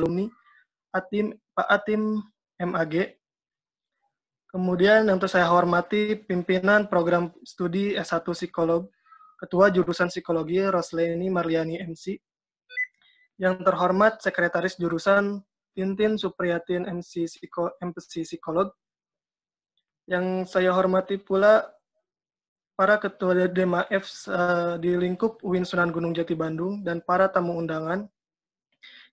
alumni Pak Atim MAG. Kemudian yang saya hormati pimpinan program studi S1 Psikolog, Ketua Jurusan Psikologi Rosleni Marliani MC. Yang terhormat Sekretaris Jurusan Tintin Supriyatin MC Psikolog. Yang saya hormati pula para Ketua DMAF di lingkup UIN Sunan Gunung Jati Bandung dan para tamu undangan.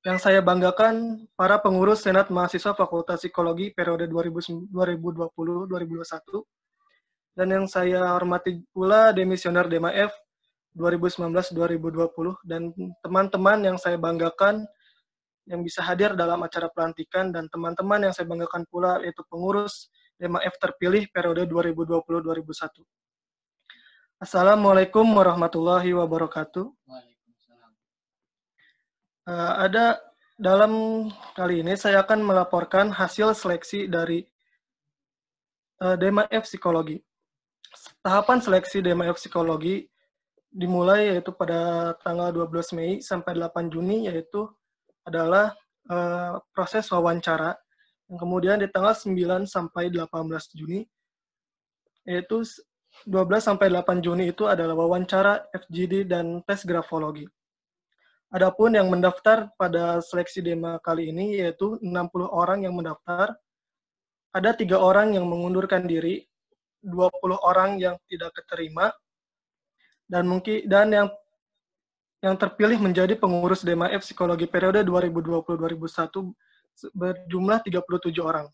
Yang saya banggakan para pengurus Senat Mahasiswa Fakultas Psikologi periode 2020-2021. Dan yang saya hormati pula demisioner DMAF 2019-2020 dan teman-teman yang saya banggakan yang bisa hadir dalam acara pelantikan dan teman-teman yang saya banggakan pula yaitu pengurus DMAF terpilih periode 2020-2021. Assalamualaikum warahmatullahi wabarakatuh. Ada dalam kali ini saya akan melaporkan hasil seleksi dari DMAF Psikologi. Tahapan seleksi DMAF Psikologi dimulai yaitu pada tanggal 12 Mei sampai 8 Juni yaitu adalah proses wawancara. Yang kemudian di tanggal 9 sampai 18 Juni yaitu 12 sampai 8 Juni itu adalah wawancara FGD dan tes grafologi. Adapun yang mendaftar pada seleksi DEMA kali ini yaitu 60 orang yang mendaftar. Ada 3 orang yang mengundurkan diri, 20 orang yang tidak keterima, dan yang terpilih menjadi pengurus DMAF Psikologi periode 2020-2021 berjumlah 37 orang.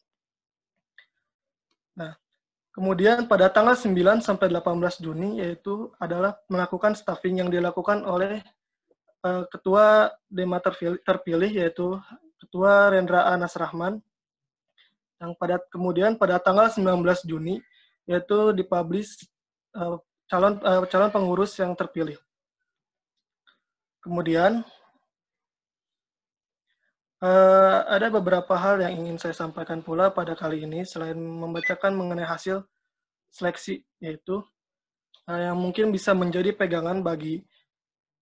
Nah, kemudian pada tanggal 9 sampai 18 Juni yaitu adalah melakukan staffing yang dilakukan oleh Ketua DEMA terpilih yaitu Ketua Rendra Anas Rahman. Yang kemudian pada tanggal 19 Juni yaitu dipublish calon pengurus yang terpilih. Kemudian ada beberapa hal yang ingin saya sampaikan pula pada kali ini selain membacakan mengenai hasil seleksi yaitu yang mungkin bisa menjadi pegangan bagi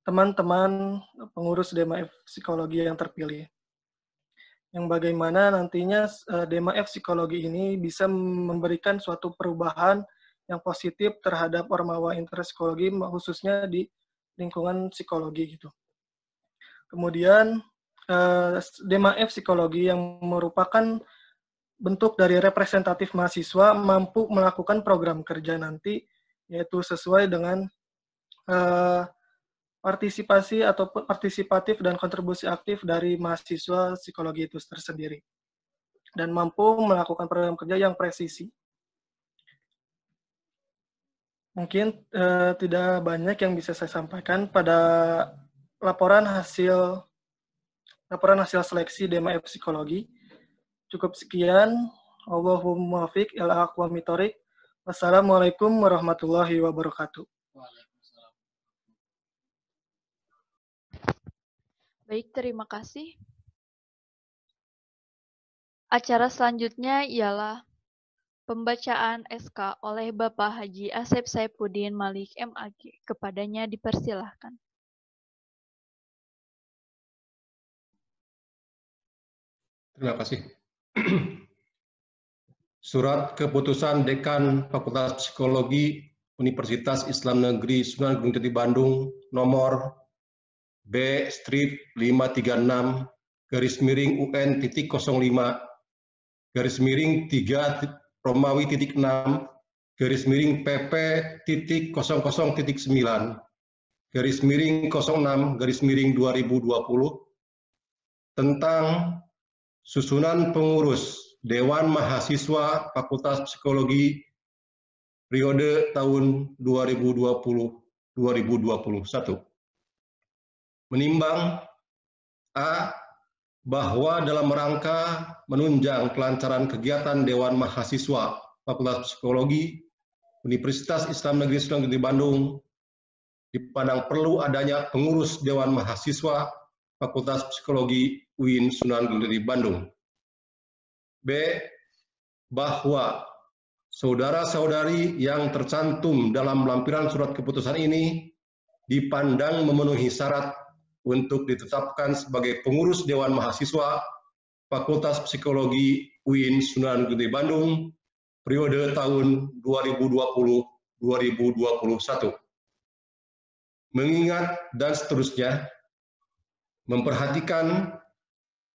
teman-teman pengurus DMAF Psikologi yang terpilih. Yang bagaimana nantinya DMAF Psikologi ini bisa memberikan suatu perubahan yang positif terhadap Ormawa Interpsikologi khususnya di lingkungan psikologi gitu. Kemudian DMAF Psikologi yang merupakan bentuk dari representatif mahasiswa mampu melakukan program kerja nanti yaitu sesuai dengan partisipasi atau partisipatif dan kontribusi aktif dari mahasiswa psikologi itu tersendiri dan mampu melakukan program kerja yang presisi. Mungkin tidak banyak yang bisa saya sampaikan pada laporan hasil seleksi DMAF Psikologi. Cukup sekian. Allahumma muwaffiq ila aqwamit thoriq. Wassalamualaikum warahmatullahi wabarakatuh. Baik, terima kasih. Acara selanjutnya ialah pembacaan SK oleh Bapak Haji Asep Saifuddin Malik MAG. Kepadanya dipersilahkan. Terima kasih. Surat Keputusan Dekan Fakultas Psikologi Universitas Islam Negeri Sunan Gunung Jati Bandung nomor B/3-536-PP-0.PP/PP-06/2020 tentang susunan pengurus Dewan Mahasiswa Fakultas Psikologi periode tahun 2020-2021. Menimbang A. Bahwa dalam rangka menunjang kelancaran kegiatan Dewan Mahasiswa Fakultas Psikologi Universitas Islam Negeri Sunan Gunung Jati Bandung dipandang perlu adanya pengurus Dewan Mahasiswa Fakultas Psikologi UIN Sunan Gunung Jati Bandung. B. Bahwa saudara-saudari yang tercantum dalam lampiran surat keputusan ini dipandang memenuhi syarat untuk ditetapkan sebagai pengurus Dewan Mahasiswa Fakultas Psikologi UIN Sunan Gunung Jati Bandung periode tahun 2020-2021. Mengingat dan seterusnya, memperhatikan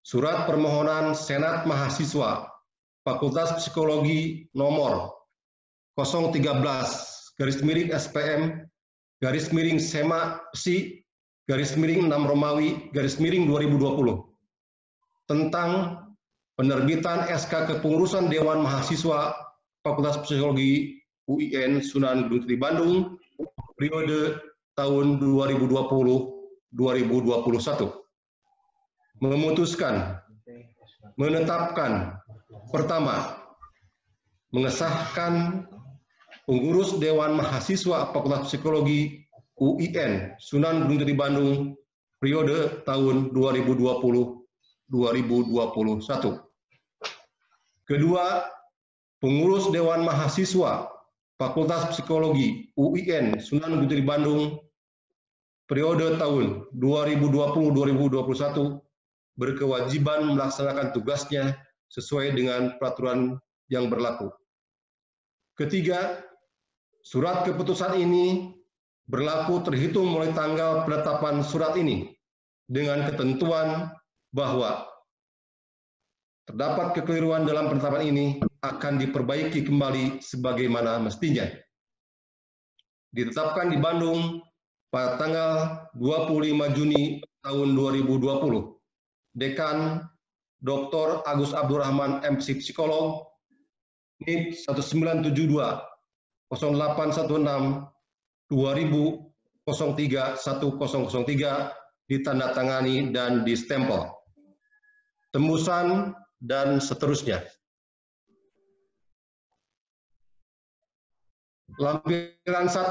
surat permohonan Senat Mahasiswa Fakultas Psikologi nomor 013-SPM-SEMA-6-2020 tentang penerbitan SK Kepengurusan Dewan Mahasiswa Fakultas Psikologi UIN Sunan Gunung Jati Bandung periode tahun 2020-2021. Memutuskan, menetapkan, pertama, mengesahkan pengurus Dewan Mahasiswa Fakultas Psikologi UIN Sunan Gunung Jati Bandung periode tahun 2020-2021. Kedua, pengurus Dewan Mahasiswa Fakultas Psikologi UIN Sunan Gunung Jati Bandung periode tahun 2020-2021 berkewajiban melaksanakan tugasnya sesuai dengan peraturan yang berlaku. Ketiga, surat keputusan ini berlaku terhitung mulai tanggal penetapan surat ini dengan ketentuan bahwa terdapat kekeliruan dalam penetapan ini akan diperbaiki kembali sebagaimana mestinya. Ditetapkan di Bandung pada tanggal 25 Juni tahun 2020. Dekan Dr. Agus Abdurrahman MC Psikolog, NIP 1972 0816 2003 1003 ditandatangani dan distempel. Tembusan dan seterusnya. Lampiran 1.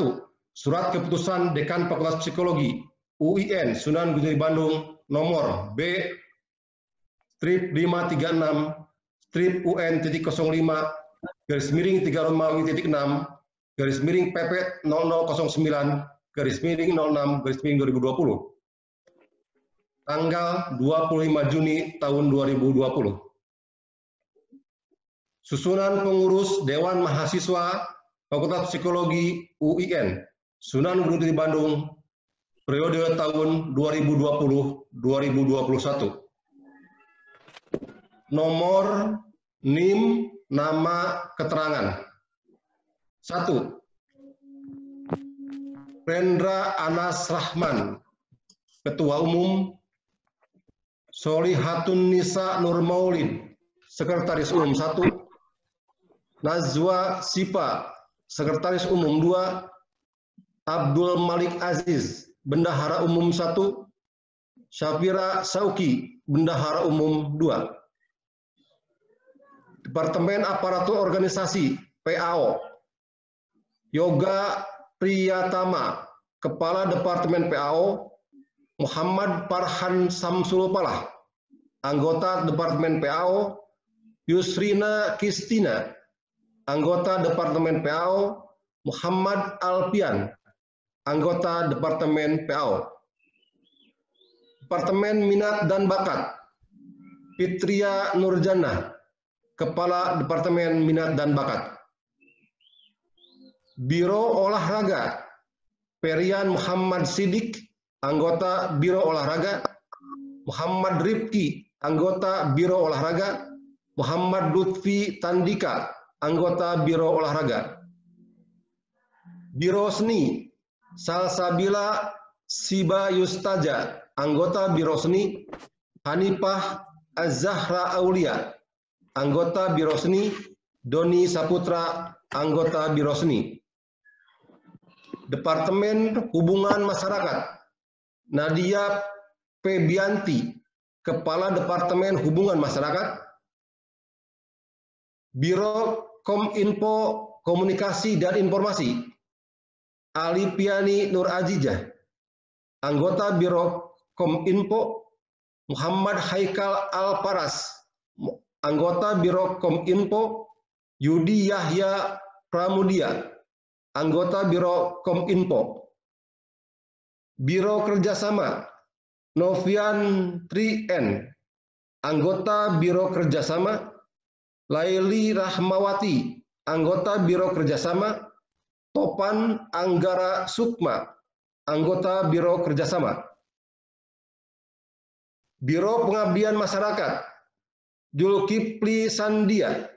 Surat keputusan Dekan Fakultas Psikologi UIN Sunan Gunung Jati Bandung nomor B/353/3-5-009/PP0009/06/2020 tanggal 25 Juni tahun 2020. Susunan pengurus Dewan Mahasiswa Fakultas Psikologi UIN Sunan Gunung Jati Bandung periode tahun 2020-2021. Nomor, NIM, nama, keterangan. 1. Rendra Anas Rahman, Ketua Umum. Solihatun Nisa Nur Maulid, Sekretaris Umum 1. Nazwa Sipa, Sekretaris Umum 2. Abdul Malik Aziz, Bendahara Umum 1. Syafira Sauki, Bendahara Umum 2. Departemen Aparatur Organisasi PAO. Yoga Priyatama, Kepala Departemen PAO. Muhammad Farhan Samsul Palah, Anggota Departemen PAO. Yusrina Kistina, Anggota Departemen PAO. Muhammad Alpian, Anggota Departemen PAO. Departemen Minat dan Bakat, Fitria Nurjana, Kepala Departemen Minat dan Bakat. Biro Olahraga, Perian Muhammad Sidik, Anggota Biro Olahraga. Muhammad Rifki, Anggota Biro Olahraga. Muhammad Lutfi Tandika, Anggota Biro Olahraga. Biro Seni, Salsabila Siba Yustaja, Anggota Biro Seni. Hanifah Az-Zahra Aulia, Anggota Biro Seni. Doni Saputra, Anggota Biro Seni. Departemen Hubungan Masyarakat, Nadia Febianti, Kepala Departemen Hubungan Masyarakat. Biro Kominfo Komunikasi dan Informasi, Ali Piani Nur Azizah, Anggota Biro Kominfo. Muhammad Haikal Al-Paras, Anggota Biro Kominfo. Yudi Yahya Pramudia, Anggota Biro Kominfo. Biro Kerjasama, Novian Tri N, anggota Biro Kerjasama. Laili Rahmawati, anggota Biro Kerjasama. Topan Anggara Sukma, anggota Biro Kerjasama. Biro Pengabdian Masyarakat, Julkipli Sandia,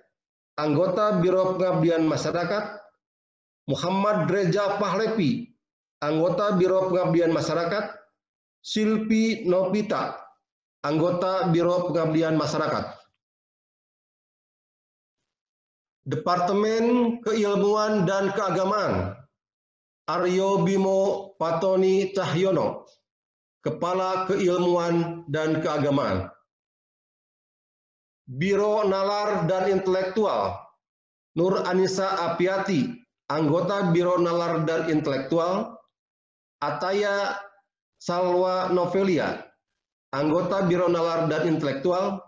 anggota Biro Pengabdian Masyarakat. Muhammad Reza Pahlevi, anggota Biro Pengabdian Masyarakat. Silpi Novita, anggota Biro Pengabdian Masyarakat. Departemen Keilmuan dan Keagamaan, Aryo Bimo Patoni Cahyono, Kepala Keilmuan dan Keagamaan. Biro Nalar dan Intelektual, Nur Anissa Apiati, anggota Biro Nalar dan Intelektual. Ataya Salwa Novelia, anggota Biro Nalar dan Intelektual.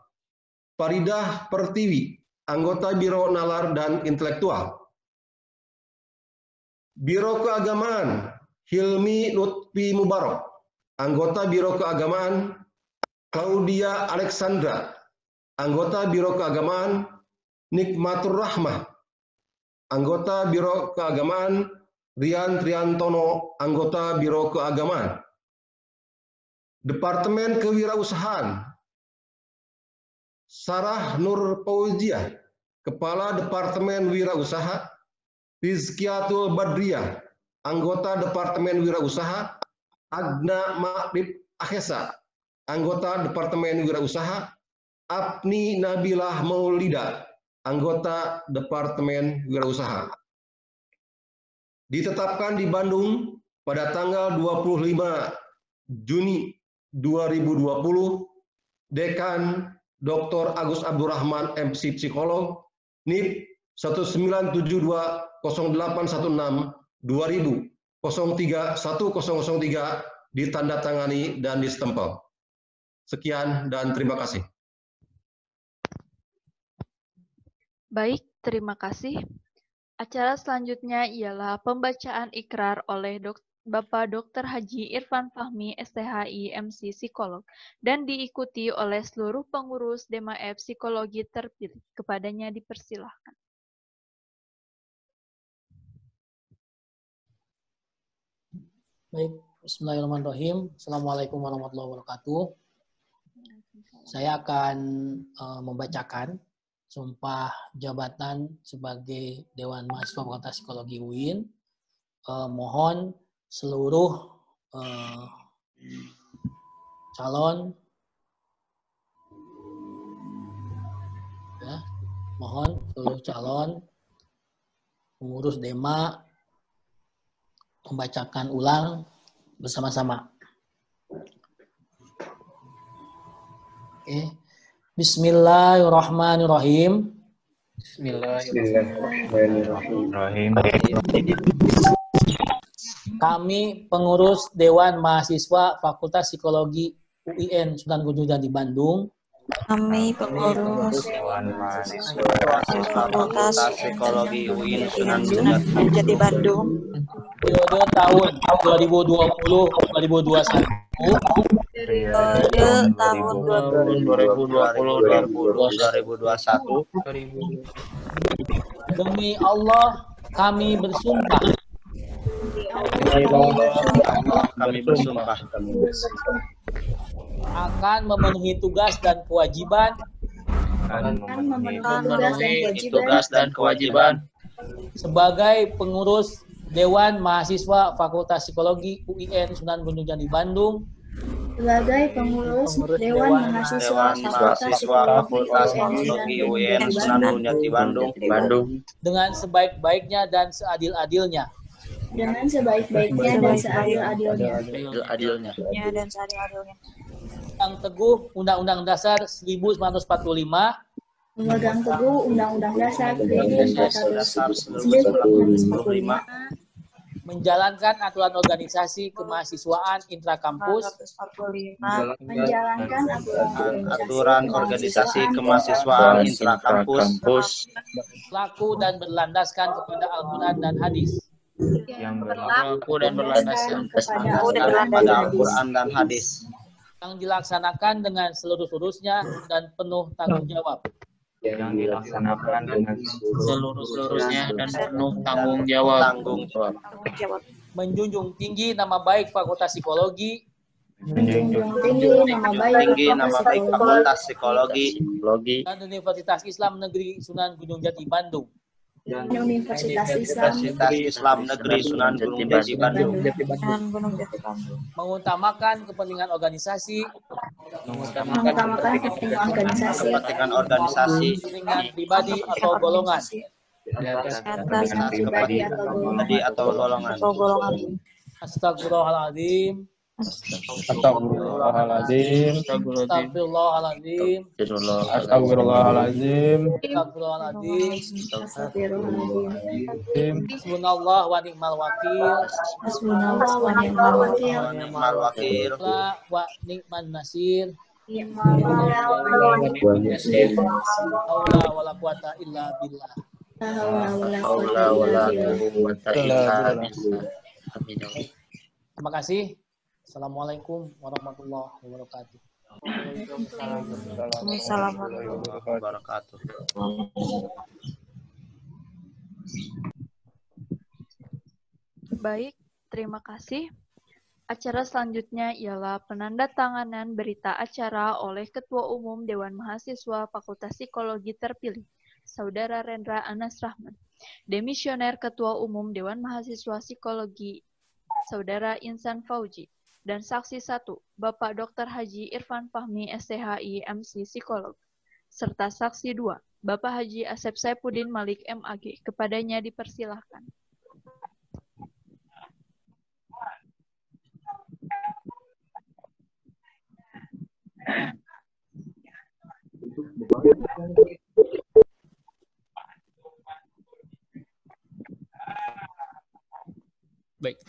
Faridah Pertiwi, anggota Biro Nalar dan Intelektual. Biro Keagamaan, Hilmi Lutfi Mubarak, anggota Biro Keagamaan. Claudia Alexandra, anggota Biro Keagamaan. Nikmatur Rahmah, anggota Biro Keagamaan. Rian Triantono, anggota Biro Keagamaan. Departemen Kewirausahaan, Sarah Nur Pauziah, Kepala Departemen Wirausaha. Rizkiatul Badriah, anggota Departemen Wirausaha. Agna Makrib Ahesa, anggota Departemen Wirausaha. Apni Nabilah Maulida, anggota Departemen Wirausaha. Ditetapkan di Bandung pada tanggal 25 Juni 2020, Dekan Dr. Agus Abdurrahman, MC Psikolog, NIP 1972108-2000-031003 ditandatangani dan distempel. Sekian dan terima kasih. Baik, terima kasih. Acara selanjutnya ialah pembacaan ikrar oleh Bapak Dr. Haji Irfan Fahmi, STHI, MC Psikolog, dan diikuti oleh seluruh pengurus DMAF Psikologi terpilih. Kepadanya dipersilahkan. Baik, bismillahirrahmanirrahim. Assalamualaikum warahmatullahi wabarakatuh. Saya akan membacakan sumpah jabatan sebagai Dewan Mahasiswa Fakultas Psikologi UIN. Mohon seluruh calon, ya, mohon seluruh calon pengurus DEMA membacakan ulang bersama-sama. Oke. Bismillahirrahmanirrahim. Bismillahirrahmanirrahim. Kami pengurus Dewan Mahasiswa Fakultas Psikologi UIN Sunan Gunung Jati Bandung. Kami pengurus Dewan Mahasiswa Fakultas Psikologi UIN Sunan Gunung Jati Bandung. Periode tahun 2020-2021. Periode tahun 2020-2021. Demi Allah kami bersumpah. Kami bersumpah Akan memenuhi tugas dan kewajiban. tugas dan kewajiban Sebagai pengurus Dewan Mahasiswa Fakultas Psikologi UIN Sunan Gunung Jati Bandung. Sebagai pengurus Dewan Mahasiswa Fakultas Psikologi UIN Sunan Gunung Jati Bandung. Dengan sebaik-baiknya dan seadil-adilnya. Dengan sebaik-baiknya dan seadil-adilnya. Yang teguh Undang-Undang Dasar 1945. Memegang teguh Undang-Undang Dasar 1945. Menjalankan aturan organisasi kemahasiswaan intrakampus. Menjalankan aturan organisasi kemahasiswaan intrakampus. Berlaku dan berlandaskan kepada Al-Quran dan hadis. Yang berlaku dan berlandaskan kepada pada Al-Quran dan hadis. yang dilaksanakan dengan seluruh-seluruhnya dan penuh tanggung jawab. Yang dilaksanakan dengan seluruh-seluruhnya dan penuh tanggung jawab. Menjunjung tinggi nama baik Fakultas Psikologi. Menjunjung tinggi nama baik Fakultas Psikologi Dan Universitas Islam Negeri Sunan Gunung Jati Bandung. Universitas Islam Negeri Sunan Gunung Jati Bandung. Mengutamakan kepentingan organisasi. mengutamakan Kepentingan organisasi Kepentingan pribadi atau golongan. pribadi atau golongan. Astagfirullahaladzim. Astagfirullahaladzim. Astagfirullahaladzim. Astagfirullahaladzim. Astagfirullahaladzim. Hasbunallah wa ni'mal wakil. La wa ni'man nasir. Haula wala quwata illa billah. Terima kasih. Assalamualaikum warahmatullahi wabarakatuh. wabarakatuh. Baik, terima kasih. Acara selanjutnya ialah penandatanganan berita acara oleh Ketua Umum Dewan Mahasiswa Fakultas Psikologi terpilih, Saudara Rendra Anas Rahman. Demisioner Ketua Umum Dewan Mahasiswa Psikologi, Saudara Insan Fauji. Dan saksi 1, Bapak Dr. Haji Irfan Fahmi, STHI, MC Psikolog. Serta saksi 2, Bapak Haji Asep Saifuddin Malik, MAG. Kepadanya dipersilahkan. Baik.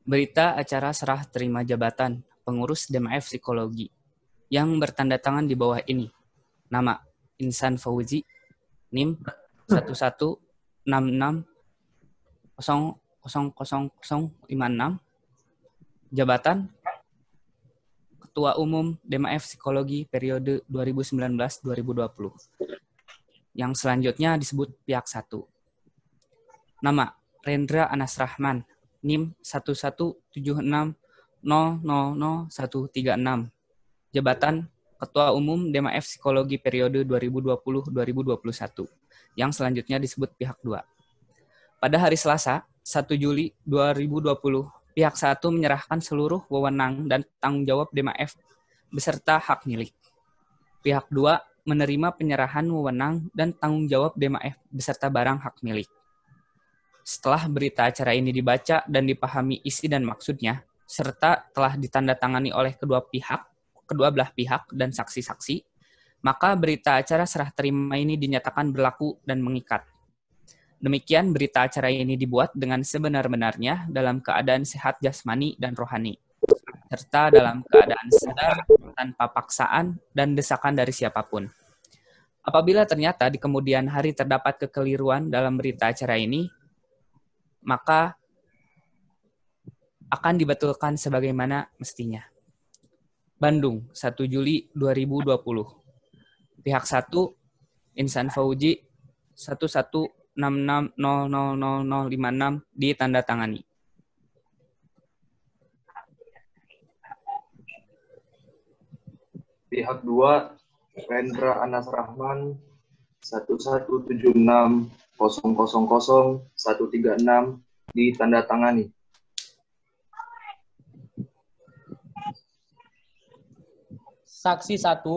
Berita acara serah terima jabatan pengurus DMF Psikologi yang bertanda tangan di bawah ini. Nama Insan Fauzi, NIM 1166000056. Jabatan Ketua Umum DMF Psikologi periode 2019-2020. Yang selanjutnya disebut pihak 1. Nama Rendra Anas Rahman, NIM 1176000136. Jabatan Ketua Umum DMF Psikologi periode 2020-2021. Yang selanjutnya disebut pihak 2. Pada hari Selasa, 1 Juli 2020, pihak 1 menyerahkan seluruh wewenang dan tanggung jawab DMF beserta hak milik. Pihak 2 menerima penyerahan wewenang dan tanggung jawab DMF beserta barang hak milik. Setelah berita acara ini dibaca dan dipahami isi dan maksudnya, serta telah ditandatangani oleh kedua belah pihak dan saksi-saksi, maka berita acara serah terima ini dinyatakan berlaku dan mengikat. Demikian berita acara ini dibuat dengan sebenar-benarnya dalam keadaan sehat jasmani dan rohani, serta dalam keadaan sadar tanpa paksaan dan desakan dari siapapun. Apabila ternyata di kemudian hari terdapat kekeliruan dalam berita acara ini, maka akan dibetulkan sebagaimana mestinya. Bandung, 1 Juli 2020. Pihak 1, Insan Fauji, 1166000056 ditandatangani. Pihak 2, Rendra Anas Rahman, 1176000136 ditandatangani. Saksi 1,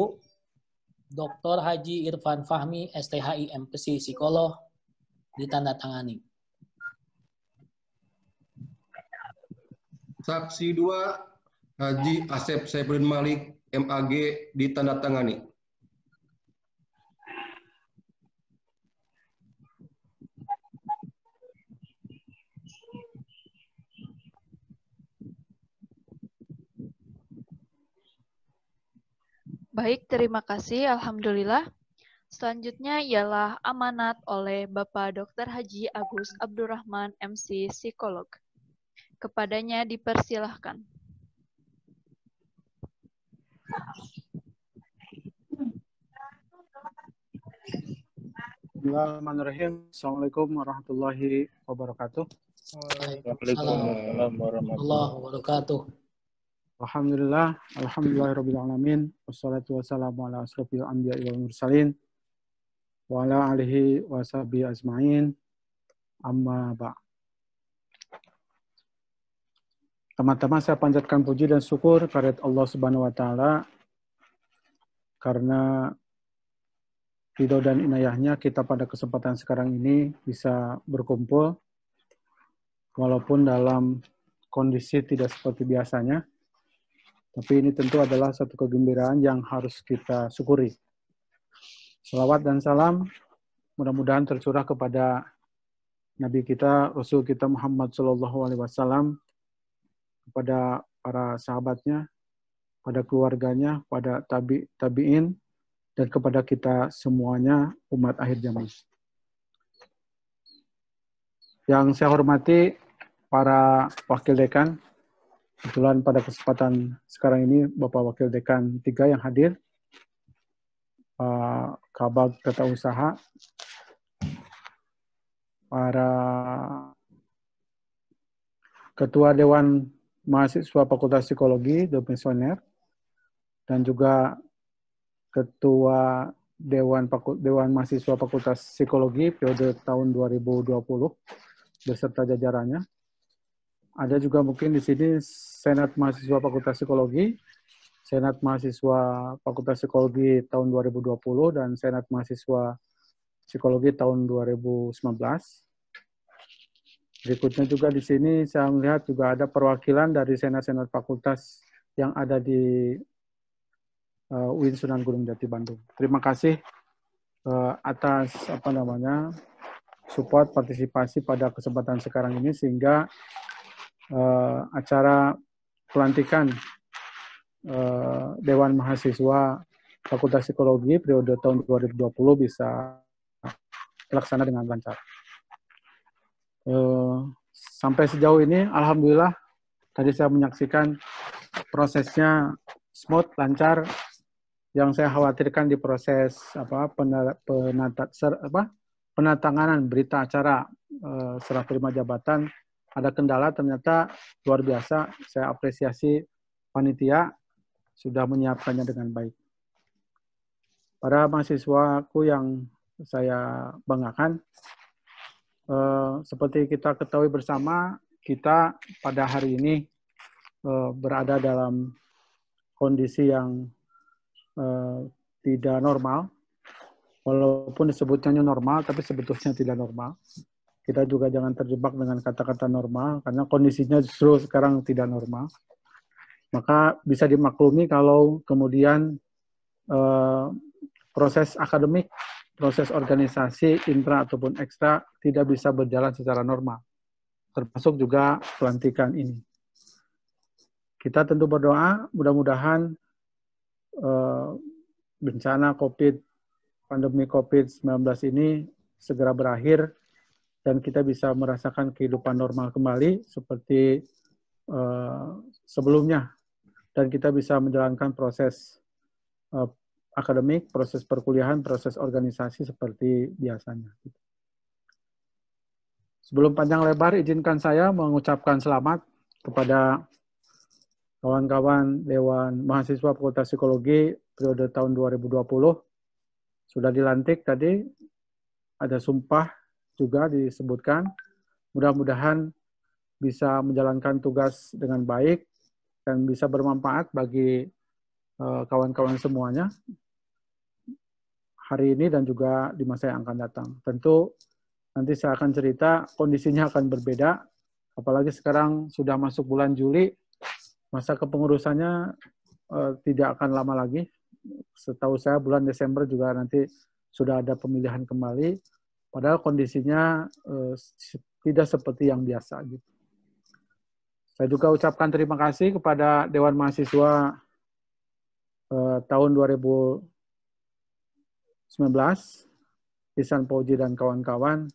Dr. Haji Irfan Fahmi, STHI, MPC Psikolog, ditandatangani. Saksi 2, Haji Asep Saifuddin Malik, MAG, ditandatangani. Baik, terima kasih. Alhamdulillah. Selanjutnya ialah amanat oleh Bapak Dr. Haji Agus Abdurrahman, MC Psikolog. Kepadanya dipersilahkan. Bismillahirrahmanirrahim. Assalamualaikum warahmatullahi wabarakatuh. Waalaikumsalam warahmatullahi wabarakatuh. Alhamdulillah, alhamdulillahirabbil alamin. Wassalatu wassalamu ala asrofil anbiya'i wal mursalin wa ala alihi wa sahbihi ajmain. Amma ba'. Teman-teman, saya panjatkan puji dan syukur kepada Allah Subhanahu wa taala karena ridho dan inayahnya kita pada kesempatan sekarang ini bisa berkumpul walaupun dalam kondisi tidak seperti biasanya. Tapi ini tentu adalah satu kegembiraan yang harus kita syukuri. Salawat dan salam mudah-mudahan tercurah kepada Nabi kita, Rasul kita Muhammad SAW, kepada para sahabatnya, pada keluarganya, pada tabi'in, dan kepada kita semuanya umat akhir zaman. Yang saya hormati para wakil dekan, kebetulan pada kesempatan sekarang ini Bapak Wakil Dekan 3 yang hadir, Pak Kabag Tata Usaha, para Ketua Dewan Mahasiswa Fakultas Psikologi, Domisioner, dan juga Ketua Dewan Mahasiswa Fakultas Psikologi periode tahun 2020 beserta jajarannya. Ada juga mungkin di sini Senat Mahasiswa Fakultas Psikologi, Senat Mahasiswa Fakultas Psikologi tahun 2020, dan Senat Mahasiswa Psikologi tahun 2019. Berikutnya juga di sini saya melihat juga ada perwakilan dari Senat-Senat Fakultas yang ada di UIN Sunan Gunung Jati Bandung. Terima kasih atas support partisipasi pada kesempatan sekarang ini sehingga acara pelantikan Dewan Mahasiswa Fakultas Psikologi periode tahun 2020 bisa terlaksana dengan lancar. Sampai sejauh ini, alhamdulillah, tadi saya menyaksikan prosesnya smooth, lancar. Yang saya khawatirkan di proses penatanganan berita acara serah terima jabatan ada kendala, ternyata luar biasa. Saya apresiasi panitia sudah menyiapkannya dengan baik. Para mahasiswaku yang saya banggakan, seperti kita ketahui bersama, kita pada hari ini berada dalam kondisi yang tidak normal. Walaupun disebutnya normal, tapi sebetulnya tidak normal. Kita juga jangan terjebak dengan kata-kata normal, karena kondisinya justru sekarang tidak normal. Maka bisa dimaklumi kalau kemudian proses akademik, proses organisasi, intra ataupun ekstra, tidak bisa berjalan secara normal. Termasuk juga pelantikan ini. Kita tentu berdoa, mudah-mudahan bencana pandemi COVID-19 ini segera berakhir, dan kita bisa merasakan kehidupan normal kembali seperti sebelumnya. Dan kita bisa menjalankan proses akademik, proses perkuliahan, proses organisasi seperti biasanya. Sebelum panjang lebar, izinkan saya mengucapkan selamat kepada kawan-kawan Dewan Mahasiswa Fakultas Psikologi periode tahun 2020. Sudah dilantik tadi, ada sumpah juga disebutkan. Mudah-mudahan bisa menjalankan tugas dengan baik dan bisa bermanfaat bagi kawan-kawan semuanya hari ini dan juga di masa yang akan datang. Tentu nanti saya akan cerita kondisinya akan berbeda, apalagi sekarang sudah masuk bulan Juli, masa kepengurusannya tidak akan lama lagi. Setahu saya bulan Desember juga nanti sudah ada pemilihan kembali. Padahal kondisinya tidak seperti yang biasa. Gitu. Saya juga ucapkan terima kasih kepada Dewan Mahasiswa tahun 2019, Ihsan Fauzi dan kawan-kawan,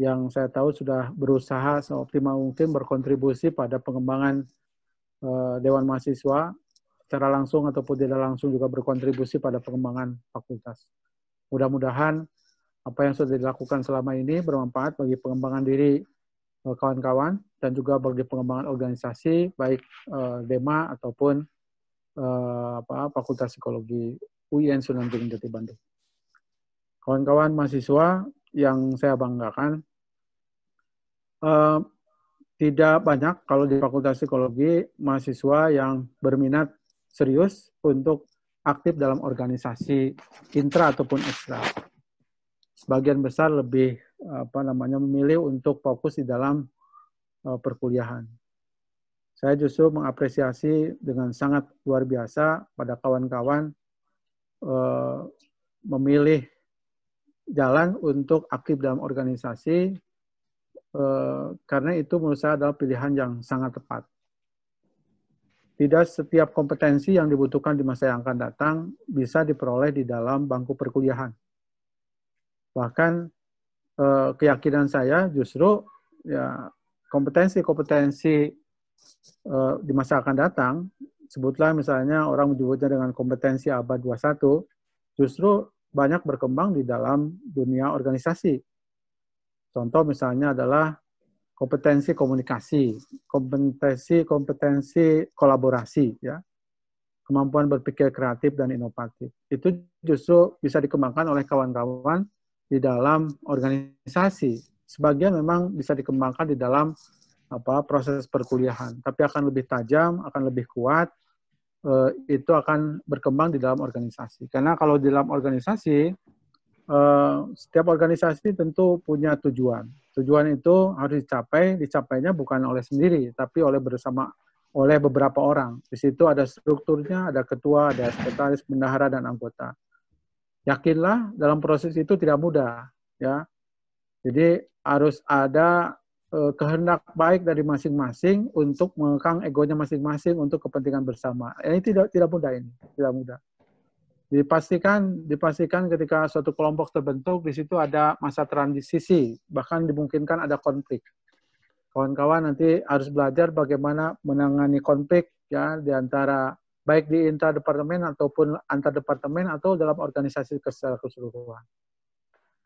yang saya tahu sudah berusaha seoptimal mungkin berkontribusi pada pengembangan Dewan Mahasiswa secara langsung ataupun tidak langsung juga berkontribusi pada pengembangan fakultas. Mudah-mudahan apa yang sudah dilakukan selama ini bermanfaat bagi pengembangan diri kawan-kawan dan juga bagi pengembangan organisasi baik DEMA ataupun Fakultas Psikologi UIN Sunan Gunung Jati Bandung. Kawan-kawan mahasiswa yang saya banggakan, tidak banyak kalau di Fakultas Psikologi mahasiswa yang berminat serius untuk aktif dalam organisasi intra ataupun ekstra. Sebagian besar lebih memilih untuk fokus di dalam perkuliahan. Saya justru mengapresiasi dengan sangat luar biasa pada kawan-kawan memilih jalan untuk aktif dalam organisasi karena itu menurut saya adalah pilihan yang sangat tepat. Tidak setiap kompetensi yang dibutuhkan di masa yang akan datang bisa diperoleh di dalam bangku perkuliahan. Bahkan keyakinan saya justru ya kompetensi-kompetensi di masa akan datang, sebutlah misalnya orang menyebutnya dengan kompetensi abad 21, justru banyak berkembang di dalam dunia organisasi. Contoh misalnya adalah kompetensi komunikasi, kompetensi kolaborasi, ya, kemampuan berpikir kreatif dan inovatif. Itu justru bisa dikembangkan oleh kawan-kawan di dalam organisasi. Sebagian memang bisa dikembangkan di dalam proses perkuliahan, tapi akan lebih tajam, akan lebih kuat, itu akan berkembang di dalam organisasi. Karena kalau di dalam organisasi, setiap organisasi tentu punya tujuan. Tujuan itu harus dicapainya bukan oleh sendiri, tapi oleh beberapa orang. Di situ ada strukturnya, ada ketua, ada sekretaris, bendahara, dan anggota. Yakinlah dalam proses itu tidak mudah, ya. Jadi harus ada kehendak baik dari masing-masing untuk mengekang egonya masing-masing untuk kepentingan bersama. Ini tidak mudah ini, tidak mudah. Dipastikan ketika suatu kelompok terbentuk, di situ ada masa transisi, bahkan dimungkinkan ada konflik. Kawan-kawan nanti harus belajar bagaimana menangani konflik ya di antara baik di intradepartemen ataupun antar departemen atau dalam organisasi secara keseluruhan.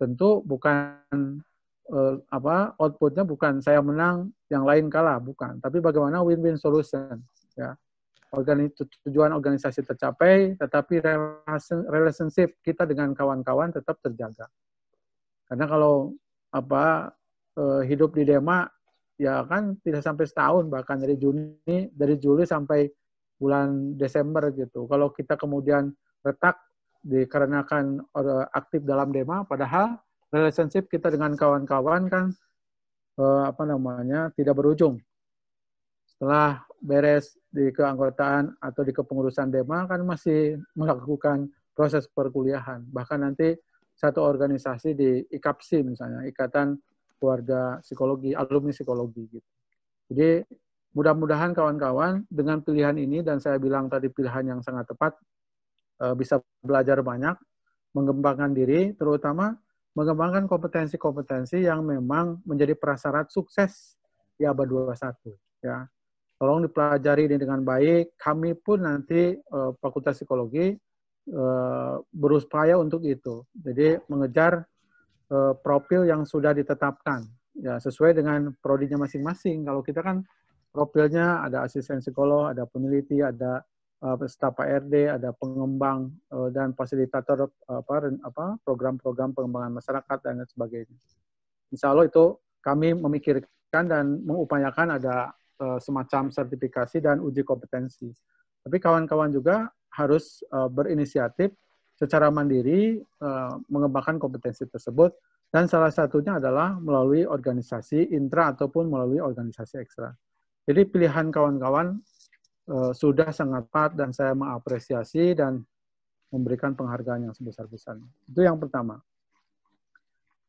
Tentu bukan outputnya bukan saya menang, yang lain kalah, bukan. Tapi bagaimana win-win solution, ya. Tujuan organisasi tercapai, tetapi relationship kita dengan kawan-kawan tetap terjaga. Karena kalau hidup di DEMA, ya kan tidak sampai setahun, bahkan dari Juli sampai bulan Desember gitu. Kalau kita kemudian retak dikarenakan aktif dalam DEMA, padahal relationship kita dengan kawan-kawan kan tidak berujung. Setelah beres di keanggotaan atau di kepengurusan DEMA kan masih melakukan proses perkuliahan. Bahkan nanti satu organisasi di IKAPSI misalnya, Ikatan Keluarga Psikologi, Alumni Psikologi gitu. Jadi mudah-mudahan kawan-kawan dengan pilihan ini, dan saya bilang tadi pilihan yang sangat tepat, bisa belajar banyak, mengembangkan diri, terutama mengembangkan kompetensi-kompetensi yang memang menjadi prasyarat sukses di abad 21. Ya. Tolong dipelajari ini dengan baik. Kami pun nanti Fakultas Psikologi berupaya untuk itu. Jadi mengejar profil yang sudah ditetapkan, ya sesuai dengan prodinya masing-masing. Kalau kita kan profilnya ada asisten psikolog, ada peneliti, ada staf HRD, ada pengembang dan fasilitator program-program pengembangan masyarakat dan sebagainya. Insya Allah itu kami memikirkan dan mengupayakan ada semacam sertifikasi dan uji kompetensi. Tapi kawan-kawan juga harus berinisiatif secara mandiri mengembangkan kompetensi tersebut, dan salah satunya adalah melalui organisasi intra ataupun melalui organisasi ekstra. Jadi pilihan kawan-kawan sudah sangat tepat dan saya mengapresiasi dan memberikan penghargaan yang sebesar-besarnya. Itu yang pertama.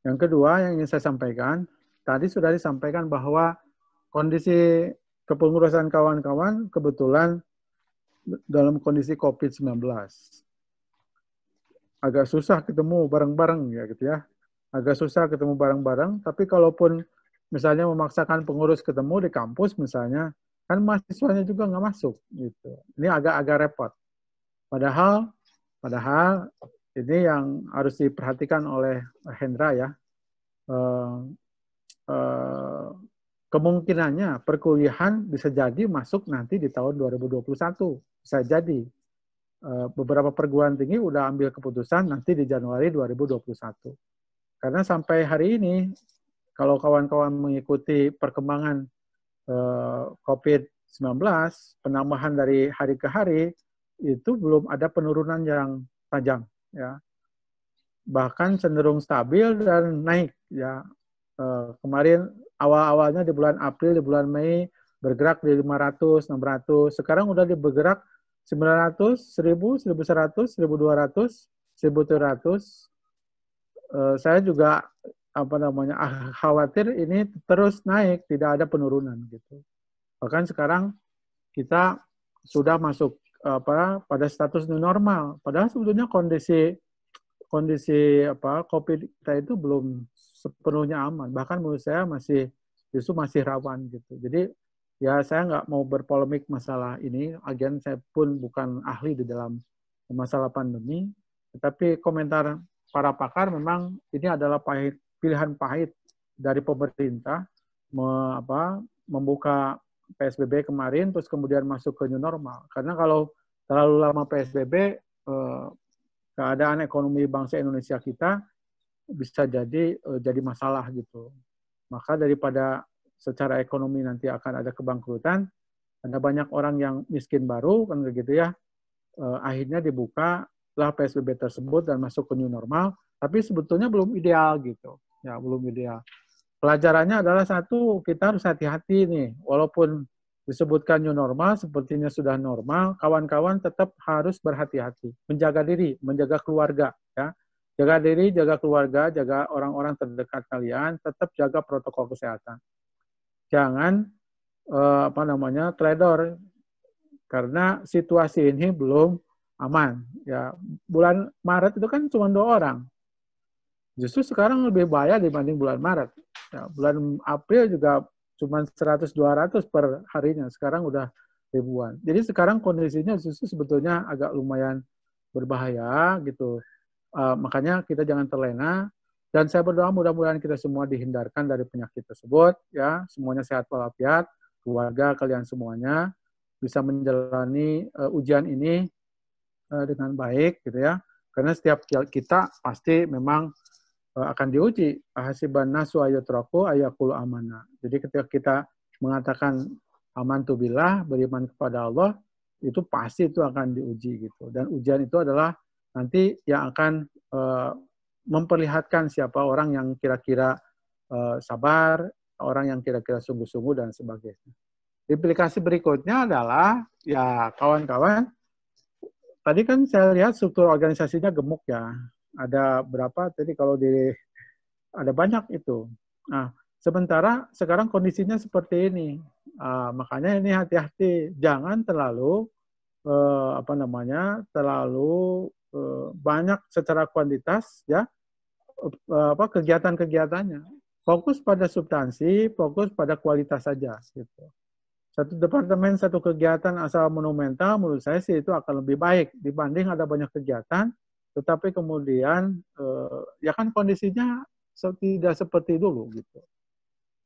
Yang kedua yang ingin saya sampaikan, tadi sudah disampaikan bahwa kondisi kepengurusan kawan-kawan kebetulan dalam kondisi COVID-19. Agak susah ketemu bareng-bareng ya gitu ya. Agak susah ketemu bareng-bareng, tapi kalaupun misalnya memaksakan pengurus ketemu di kampus misalnya, kan mahasiswanya juga nggak masuk gitu. Ini agak repot. Padahal ini yang harus diperhatikan oleh Hendra ya. Kemungkinannya perkuliahan bisa jadi masuk nanti di tahun 2021. Bisa jadi. Beberapa perguruan tinggi udah ambil keputusan nanti di Januari 2021. Karena sampai hari ini, kalau kawan-kawan mengikuti perkembangan COVID-19, penambahan dari hari ke hari, itu belum ada penurunan yang tajam. Ya. Bahkan cenderung stabil dan naik. Ya. Kemarin awal-awalnya di bulan April, di bulan Mei, bergerak di 500, 600. Sekarang udah bergerak 900, 1000, 1100, 1200, 1300. Saya juga khawatir ini terus naik, tidak ada penurunan gitu. Bahkan sekarang kita sudah masuk pada status new normal. Padahal sebetulnya kondisi COVID kita itu belum sepenuhnya aman. Bahkan menurut saya justru masih rawan gitu. Jadi ya saya nggak mau berpolemik masalah ini. Agen saya pun bukan ahli di dalam masalah pandemi. Tetapi komentar para pakar memang ini adalah pilihan pahit dari pemerintah membuka PSBB kemarin, terus kemudian masuk ke new normal. Karena kalau terlalu lama PSBB, keadaan ekonomi bangsa Indonesia kita bisa jadi masalah gitu. Maka daripada secara ekonomi nanti akan ada kebangkrutan, ada banyak orang yang miskin baru, kan begitu ya, akhirnya dibuka lah PSBB tersebut dan masuk ke new normal, tapi sebetulnya belum ideal gitu. Ya, belum ideal. Pelajarannya adalah satu, kita harus hati-hati nih. Walaupun disebutkan new normal, sepertinya sudah normal, kawan-kawan tetap harus berhati-hati. Menjaga diri, menjaga keluarga. Ya. Jaga diri, jaga keluarga, jaga orang-orang terdekat kalian, tetap jaga protokol kesehatan. Jangan, teledor. Karena situasi ini belum aman. Ya, bulan Maret itu kan cuma 2 orang. Justru sekarang lebih bahaya dibanding bulan Maret. Ya, bulan April juga cuma 100-200 per harinya. Sekarang udah ribuan. Jadi sekarang kondisinya justru sebetulnya agak lumayan berbahaya gitu. Makanya kita jangan terlena. Dan saya berdoa mudah-mudahan kita semua dihindarkan dari penyakit tersebut. Ya, semuanya sehat walafiat. Keluarga kalian semuanya bisa menjalani ujian ini dengan baik gitu ya. Karena setiap kita pasti memang akan diuji. Hasiban nasu ayatraku ayakulu amanah. Jadi ketika kita mengatakan amantu billah, beriman kepada Allah, itu pasti itu akan diuji gitu. Dan ujian itu adalah nanti yang akan memperlihatkan siapa orang yang kira-kira sabar, orang yang kira-kira sungguh-sungguh dan sebagainya. Implikasi berikutnya adalah ya kawan-kawan, tadi kan saya lihat struktur organisasinya gemuk ya. Ada berapa? Jadi kalau ada banyak itu. Nah, sementara sekarang kondisinya seperti ini. Makanya ini hati-hati, jangan terlalu banyak secara kuantitas ya kegiatan-kegiatannya. Fokus pada substansi, fokus pada kualitas saja gitu. Satu departemen, satu kegiatan asal monumental, menurut saya sih itu akan lebih baik dibanding ada banyak kegiatan, tetapi kemudian ya kan kondisinya tidak seperti dulu gitu.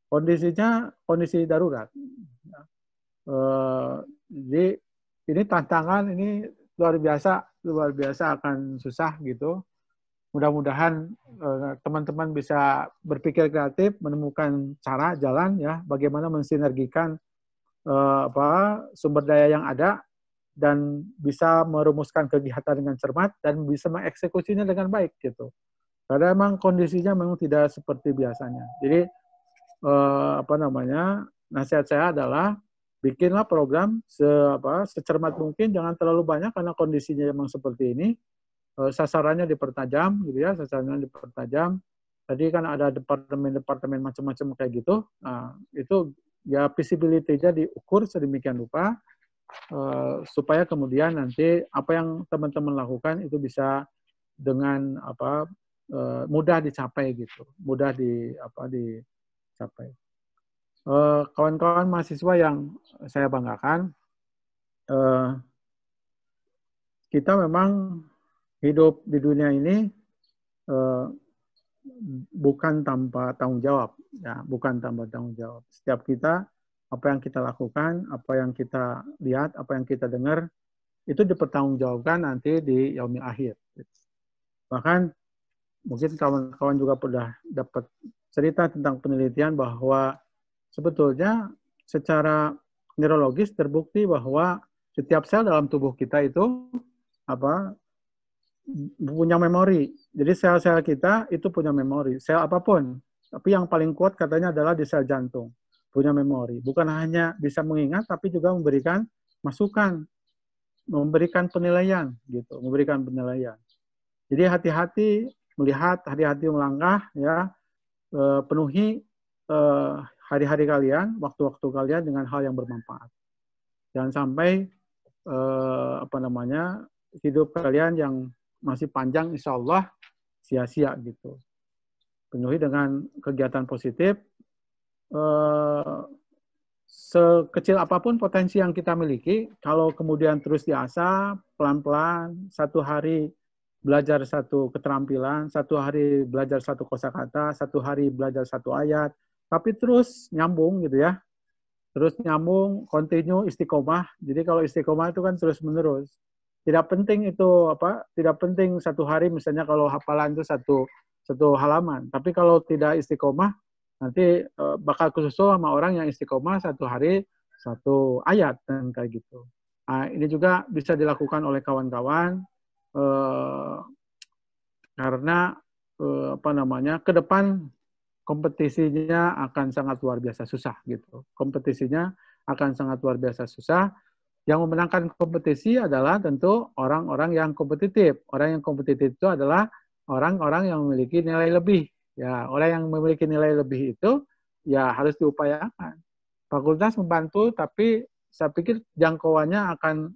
Kondisinya kondisi darurat. Jadi ini tantangan ini luar biasa akan susah gitu. Mudah-mudahan teman-teman bisa berpikir kreatif, menemukan cara jalan ya bagaimana mensinergikan sumber daya yang ada dan bisa merumuskan kegiatan dengan cermat dan bisa mengeksekusinya dengan baik gitu. Karena memang kondisinya memang tidak seperti biasanya. Jadi nasihat saya adalah bikinlah program secermat mungkin, jangan terlalu banyak karena kondisinya memang seperti ini. Sasarannya dipertajam gitu ya, sasarannya dipertajam. Tadi kan ada departemen-departemen macam-macam kayak gitu. Nah, itu ya visibility-nya diukur sedemikian rupa supaya kemudian nanti apa yang teman-teman lakukan itu bisa dengan mudah dicapai gitu, mudah dicapai. Kawan-kawan mahasiswa yang saya banggakan, kita memang hidup di dunia ini bukan tanpa tanggung jawab, ya, bukan tanpa tanggung jawab. Setiap kita, apa yang kita lakukan, apa yang kita lihat, apa yang kita dengar, itu dipertanggungjawabkan nanti di yaumil akhir. Bahkan mungkin kawan-kawan juga pernah dapat cerita tentang penelitian bahwa sebetulnya secara neurologis terbukti bahwa setiap sel dalam tubuh kita itu punya memori. Jadi sel-sel kita itu punya memori. Sel apapun. Tapi yang paling kuat katanya adalah di sel jantung. Punya memori. Bukan hanya bisa mengingat, tapi juga memberikan masukan. Memberikan penilaian. Gitu. Memberikan penilaian. Jadi hati-hati melihat, hati-hati melangkah. Ya, penuhi hari-hari kalian, waktu-waktu kalian dengan hal yang bermanfaat. Jangan sampai hidup kalian yang masih panjang, insya Allah sia-sia gitu. Penuhi dengan kegiatan positif. Sekecil apapun potensi yang kita miliki, kalau kemudian terus diasah pelan-pelan, satu hari belajar satu keterampilan, satu hari belajar satu kosakata, satu hari belajar satu ayat, tapi terus nyambung gitu ya. Terus nyambung, continue, istiqomah. Jadi kalau istiqomah itu kan terus menerus. Tidak penting itu tidak penting satu hari misalnya kalau hafalan itu satu halaman. Tapi kalau tidak istiqomah nanti bakal kesusul sama orang yang istiqomah satu hari satu ayat dan kayak gitu. Nah, ini juga bisa dilakukan oleh kawan-kawan karena ke depan kompetisinya akan sangat luar biasa susah gitu. Kompetisinya akan sangat luar biasa susah. Yang memenangkan kompetisi adalah tentu orang-orang yang kompetitif. Orang yang kompetitif itu adalah orang-orang yang memiliki nilai lebih. Ya, orang yang memiliki nilai lebih itu ya harus diupayakan. Fakultas membantu, tapi saya pikir jangkauannya akan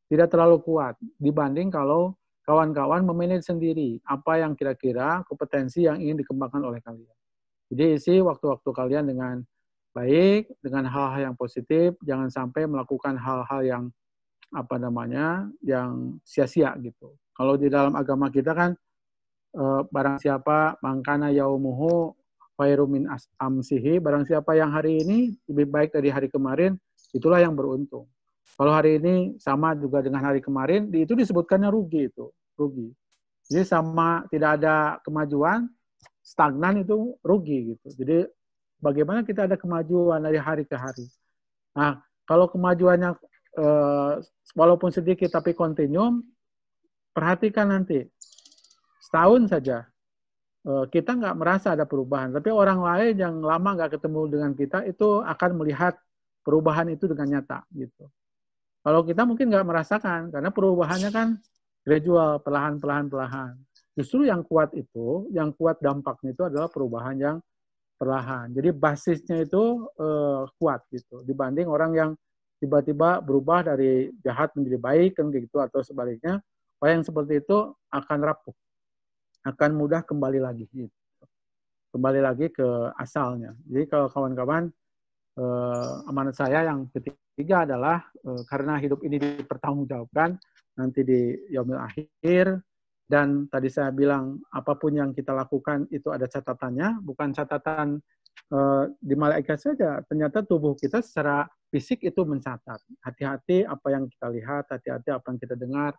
tidak terlalu kuat dibanding kalau kawan-kawan memanage sendiri apa yang kira-kira kompetensi yang ingin dikembangkan oleh kalian. Jadi isi waktu-waktu kalian dengan baik, dengan hal-hal yang positif, jangan sampai melakukan hal-hal yang yang sia-sia gitu. Kalau di dalam agama kita kan barang siapa mangkana yaumuhu khairum min amsihi, barang siapa yang hari ini lebih baik dari hari kemarin, itulah yang beruntung. Kalau hari ini sama juga dengan hari kemarin, itu disebutkannya rugi itu, rugi. Jadi sama tidak ada kemajuan, stagnan itu rugi gitu. Jadi bagaimana kita ada kemajuan dari hari ke hari. Nah, kalau kemajuannya walaupun sedikit tapi kontinum, perhatikan nanti. Setahun saja, kita nggak merasa ada perubahan. Tapi orang lain yang lama nggak ketemu dengan kita, itu akan melihat perubahan itu dengan nyata. Gitu. Kalau kita mungkin nggak merasakan, karena perubahannya kan gradual, perlahan-perlahan. Justru yang kuat itu, yang kuat dampaknya itu adalah perubahan yang perlahan. Jadi basisnya itu kuat gitu. Dibanding orang yang tiba-tiba berubah dari jahat menjadi baik kan gitu atau sebaliknya, orang yang seperti itu akan rapuh, akan mudah kembali lagi gitu. Kembali lagi ke asalnya. Jadi kalau kawan-kawan amanat saya yang ketiga adalah karena hidup ini dipertanggungjawabkan nanti di yaumil akhir. Dan tadi saya bilang, apapun yang kita lakukan itu ada catatannya, bukan catatan di malaikat saja. Ternyata tubuh kita secara fisik itu mencatat. Hati-hati apa yang kita lihat, hati-hati apa yang kita dengar,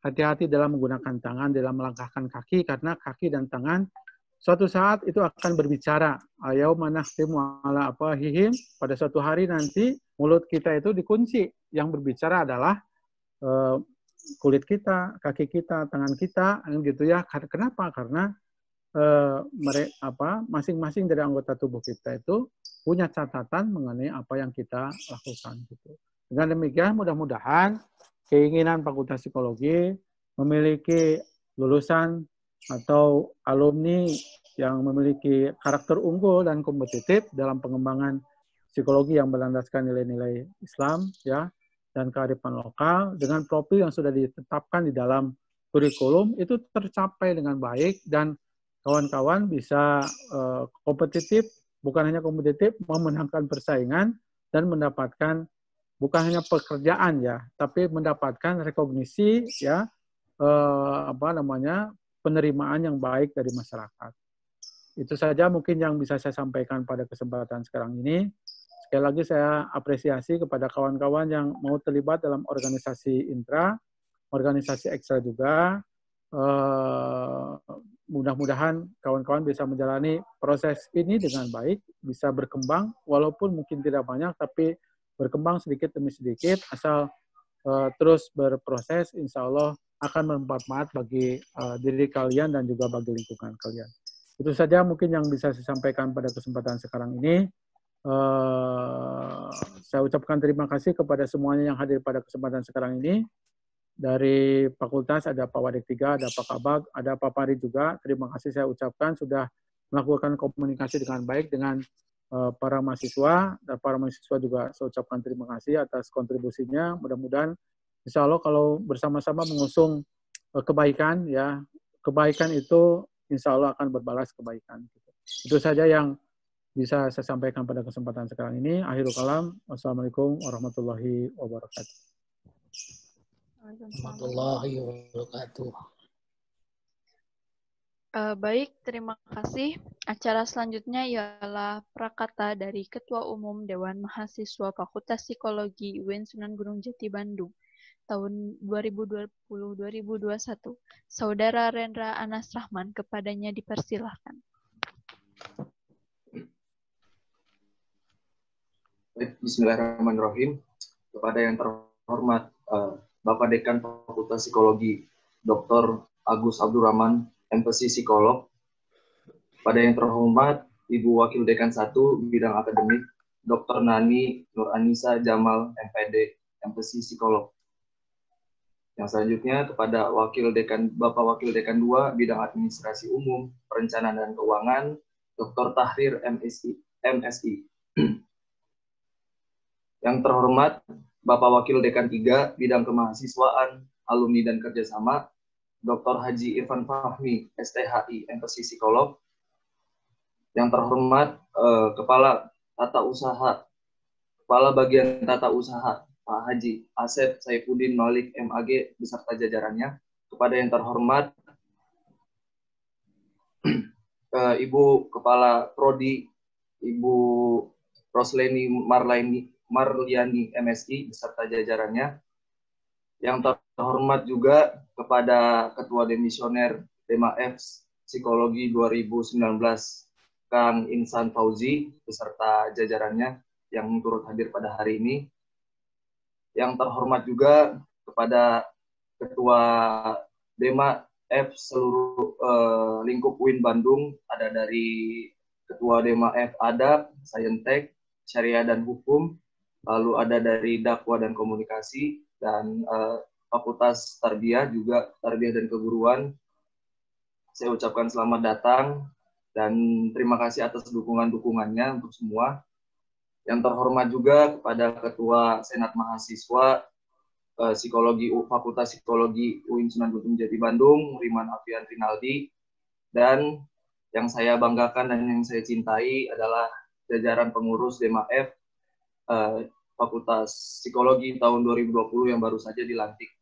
hati-hati dalam menggunakan tangan, dalam melangkahkan kaki, karena kaki dan tangan suatu saat itu akan berbicara. Yauma nakhtimu ala afwahihim, pada suatu hari nanti mulut kita itu dikunci. Yang berbicara adalah kulit kita, kaki kita, tangan kita, gitu ya. Kenapa? Karena masing-masing dari anggota tubuh kita itu punya catatan mengenai apa yang kita lakukan. Gitu. Dengan demikian, mudah-mudahan keinginan Fakultas Psikologi memiliki lulusan atau alumni yang memiliki karakter unggul dan kompetitif dalam pengembangan psikologi yang berlandaskan nilai-nilai Islam, ya, dan kearifan lokal dengan profil yang sudah ditetapkan di dalam kurikulum itu tercapai dengan baik dan kawan-kawan bisa kompetitif, bukan hanya kompetitif, memenangkan persaingan dan mendapatkan bukan hanya pekerjaan ya, tapi mendapatkan rekognisi ya, penerimaan yang baik dari masyarakat. Itu saja mungkin yang bisa saya sampaikan pada kesempatan sekarang ini. Sekali lagi saya apresiasi kepada kawan-kawan yang mau terlibat dalam organisasi intra, organisasi ekstra juga. Mudah-mudahan kawan-kawan bisa menjalani proses ini dengan baik, bisa berkembang, walaupun mungkin tidak banyak, tapi berkembang sedikit demi sedikit, asal terus berproses, insya Allah akan bermanfaat bagi diri kalian dan juga bagi lingkungan kalian. Itu saja mungkin yang bisa saya sampaikan pada kesempatan sekarang ini. Saya ucapkan terima kasih kepada semuanya yang hadir pada kesempatan sekarang ini. Dari fakultas ada Pak Wadik 3, ada Pak Kabag, ada Pak Pari juga. Terima kasih saya ucapkan sudah melakukan komunikasi dengan baik dengan para mahasiswa. Dan para mahasiswa juga saya ucapkan terima kasih atas kontribusinya. Mudah-mudahan insya Allah kalau bersama-sama mengusung kebaikan, ya kebaikan itu insya Allah akan berbalas kebaikan. Itu saja yang bisa saya sampaikan pada kesempatan sekarang ini. Akhirul kalam. Wassalamualaikum warahmatullahi wabarakatuh. Warahmatullahi wabarakatuh. Baik, terima kasih. Acara selanjutnya ialah prakata dari Ketua Umum Dewan Mahasiswa Fakultas Psikologi UIN Sunan Gunung Jati Bandung tahun 2020-2021. Saudara Rendra Anas Rahman, kepadanya dipersilahkan. Bismillahirrahmanirrahim. Kepada yang terhormat Bapak Dekan Fakultas Psikologi, Dr. Agus Abdurrahman, MPSI Psikolog. Pada yang terhormat Ibu Wakil Dekan 1, Bidang Akademik, Dr. Nani Nur Anissa Jamal, MPD, MPSI Psikolog. Yang selanjutnya kepada Bapak Wakil Dekan 2, Bidang Administrasi Umum, Perencanaan dan Keuangan, Dr. Tahrir, MSI. Yang terhormat Bapak Wakil Dekan 3, Bidang Kemahasiswaan, Alumni dan Kerjasama, Dr. Haji Irfan Fahmi, STHI, MPSI Psikolog. Yang terhormat Kepala Bagian Tata Usaha, Pak Haji Asep Saifuddin Malik, MAG, beserta jajarannya. Kepada yang terhormat Ibu Kepala Prodi, Ibu Rosleni Marliani, MSI, beserta jajarannya. Yang terhormat juga kepada Ketua Demisioner DEMA-F Psikologi 2019, Kang Insan Fauzi, beserta jajarannya yang turut hadir pada hari ini. Yang terhormat juga kepada Ketua DEMA-F seluruh lingkup UIN Bandung, ada dari Ketua DEMA-F Adab, Saintek, Syariah dan Hukum, lalu ada dari Dakwah dan Komunikasi, dan Fakultas Tarbiyah juga, Tarbiyah dan Keguruan. Saya ucapkan selamat datang dan terima kasih atas dukungan-dukungannya untuk semua. Yang terhormat juga kepada Ketua Senat Mahasiswa Psikologi Fakultas Psikologi UIN Sunan Gunung Jati Bandung, Riman Alfian Rinaldi. Dan yang saya banggakan dan yang saya cintai adalah jajaran pengurus DEMA-F Fakultas Psikologi tahun 2020 yang baru saja dilantik.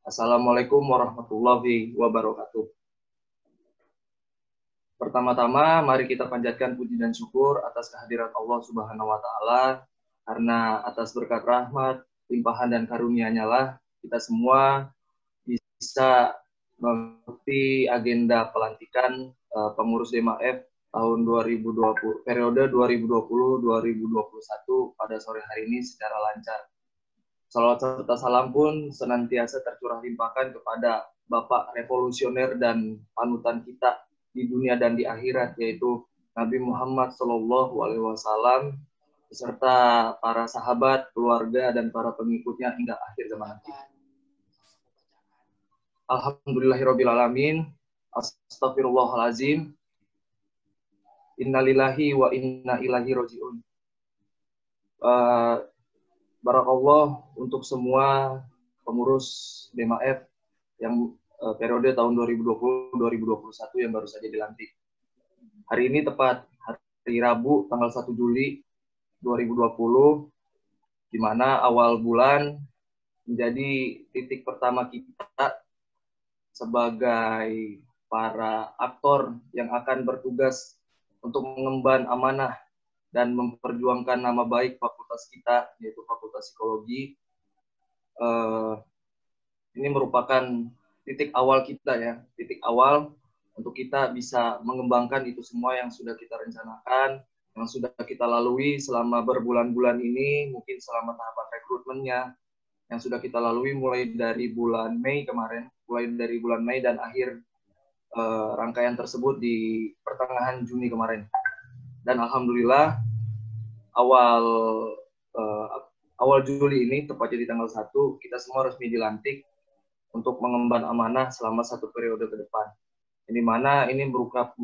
Assalamualaikum warahmatullahi wabarakatuh. Pertama-tama, mari kita panjatkan puji dan syukur atas kehadiran Allah Subhanahu wa Ta'ala, karena atas berkat rahmat, limpahan dan karunia-Nya lah kita semua bisa mengikuti agenda pelantikan pengurus DEMA-F tahun 2020, periode 2020-2021 pada sore hari ini secara lancar. Salawat serta salam pun senantiasa tercurah limpahkan kepada Bapak Revolusioner dan panutan kita di dunia dan di akhirat, yaitu Nabi Muhammad SAW, beserta para sahabat, keluarga, dan para pengikutnya hingga akhir zaman nanti. Alhamdulillahirrabbilalamin. Astaghfirullahalazim. Innalillahi wa inna ilaihi roji'un. Barakallah untuk semua pengurus DEMA-F yang periode tahun 2020-2021 yang baru saja dilantik. Hari ini tepat hari Rabu tanggal 1 Juli 2020, di mana awal bulan menjadi titik pertama kita sebagai para aktor yang akan bertugas untuk mengemban amanah dan memperjuangkan nama baik fakultas kita, yaitu Fakultas Psikologi. Ini merupakan titik awal kita ya, titik awal untuk kita bisa mengembangkan itu semua yang sudah kita rencanakan, yang sudah kita lalui selama berbulan-bulan ini, mungkin selama tahapan rekrutmennya, yang sudah kita lalui mulai dari bulan Mei kemarin, dan akhir rangkaian tersebut di pertengahan Juni kemarin. Dan alhamdulillah awal Juli ini, tepatnya di tanggal 1, kita semua resmi dilantik untuk mengemban amanah selama 1 periode ke depan. Di mana ini merupakan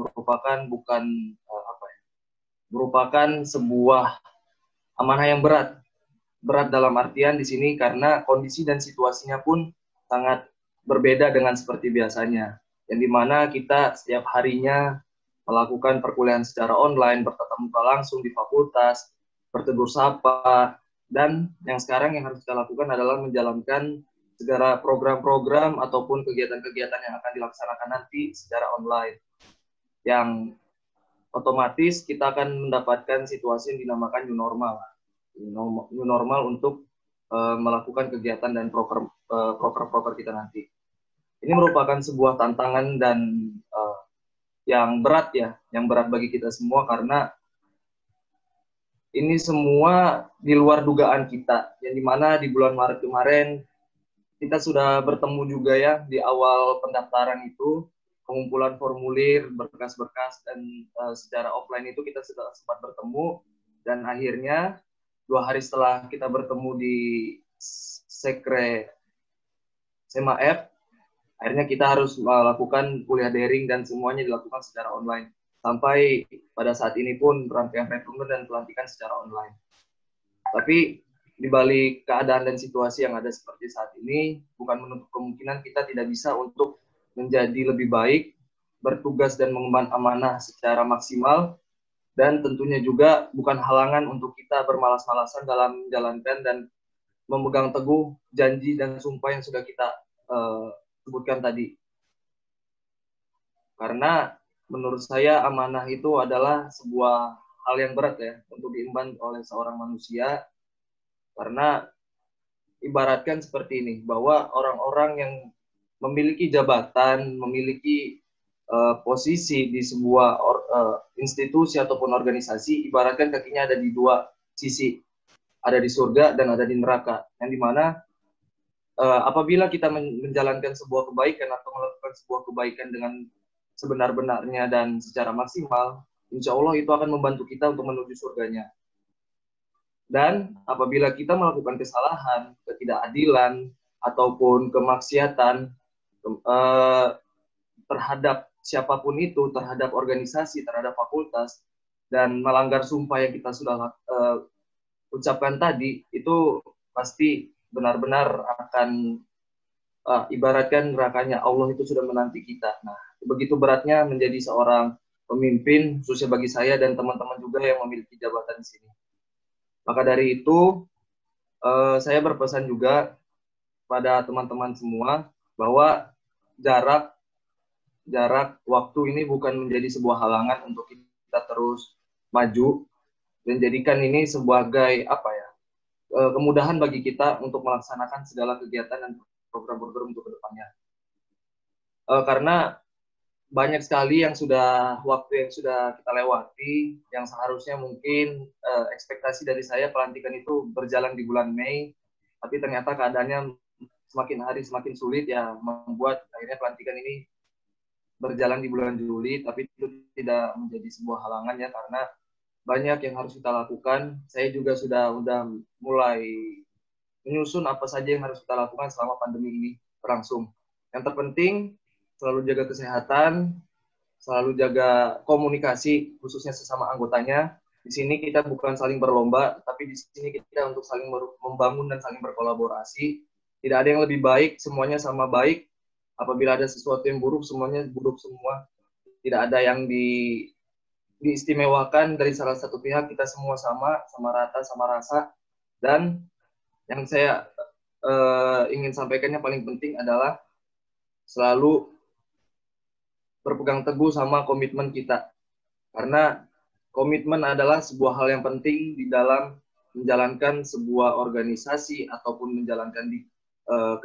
merupakan sebuah amanah yang berat. Berat dalam artian di sini karena kondisi dan situasinya pun sangat berbeda dengan seperti biasanya. Yang dimana kita setiap harinya melakukan perkuliahan secara online, bertatap muka langsung di fakultas, bertegur sapa, dan yang sekarang yang harus kita lakukan adalah menjalankan segala program-program ataupun kegiatan-kegiatan yang akan dilaksanakan nanti secara online. Yang otomatis kita akan mendapatkan situasi yang dinamakan new normal. New normal untuk melakukan kegiatan dan proker kita nanti. Ini merupakan sebuah tantangan dan yang berat ya, yang berat bagi kita semua karena ini semua di luar dugaan kita. Yang dimana di bulan Maret kemarin kita sudah bertemu juga ya di awal pendaftaran itu, pengumpulan formulir, berkas-berkas, dan secara offline itu kita sudah sempat bertemu, dan akhirnya 2 hari setelah kita bertemu di Sekre SEMAF, akhirnya kita harus melakukan kuliah daring dan semuanya dilakukan secara online. Sampai pada saat ini pun rangkaian rekrutmen dan pelantikan secara online. Tapi di balik keadaan dan situasi yang ada seperti saat ini, bukan menutup kemungkinan kita tidak bisa untuk menjadi lebih baik, bertugas dan mengemban amanah secara maksimal, dan tentunya juga bukan halangan untuk kita bermalas-malasan dalam menjalankan dan memegang teguh janji dan sumpah yang sudah kita sebutkan tadi. Karena menurut saya amanah itu adalah sebuah hal yang berat ya untuk diemban oleh seorang manusia. Karena ibaratkan seperti ini, bahwa orang-orang yang memiliki jabatan, memiliki posisi di sebuah institusi ataupun organisasi, ibaratkan kakinya ada di 2 sisi, ada di surga dan ada di neraka. Yang dimana apabila kita menjalankan sebuah kebaikan atau melakukan sebuah kebaikan dengan sebenar-benarnya dan secara maksimal, insya Allah itu akan membantu kita untuk menuju surganya. Dan apabila kita melakukan kesalahan, ketidakadilan, ataupun kemaksiatan terhadap siapapun itu, terhadap organisasi, terhadap fakultas, dan melanggar sumpah yang kita sudah ucapkan tadi, itu pasti benar-benar akan ibaratkan nerakanya Allah itu sudah menanti kita. Nah, begitu beratnya menjadi seorang pemimpin, khususnya bagi saya dan teman-teman juga yang memiliki jabatan di sini. Maka dari itu, saya berpesan juga pada teman-teman semua bahwa jarak waktu ini bukan menjadi sebuah halangan untuk kita terus maju dan jadikan ini sebagai kemudahan bagi kita untuk melaksanakan segala kegiatan dan program-program untuk kedepannya. Karena banyak sekali waktu yang sudah kita lewati, yang seharusnya mungkin ekspektasi dari saya pelantikan itu berjalan di bulan Mei, tapi ternyata keadaannya semakin hari semakin sulit ya, membuat akhirnya pelantikan ini berjalan di bulan Juli, tapi itu tidak menjadi sebuah halangan ya, karena banyak yang harus kita lakukan. Saya juga sudah mulai menyusun apa saja yang harus kita lakukan selama pandemi ini berlangsung. Yang terpenting, selalu jaga kesehatan, selalu jaga komunikasi, khususnya sesama anggotanya. Di sini kita bukan saling berlomba, tapi di sini kita untuk saling membangun dan saling berkolaborasi. Tidak ada yang lebih baik, semuanya sama baik. apabila ada sesuatu yang buruk, semuanya buruk semua. Tidak ada yang diistimewakan dari salah satu pihak, kita semua sama rata, sama rasa. Dan yang saya ingin sampaikannya paling penting adalah selalu berpegang teguh sama komitmen kita. Karena komitmen adalah sebuah hal yang penting di dalam menjalankan sebuah organisasi ataupun menjalankan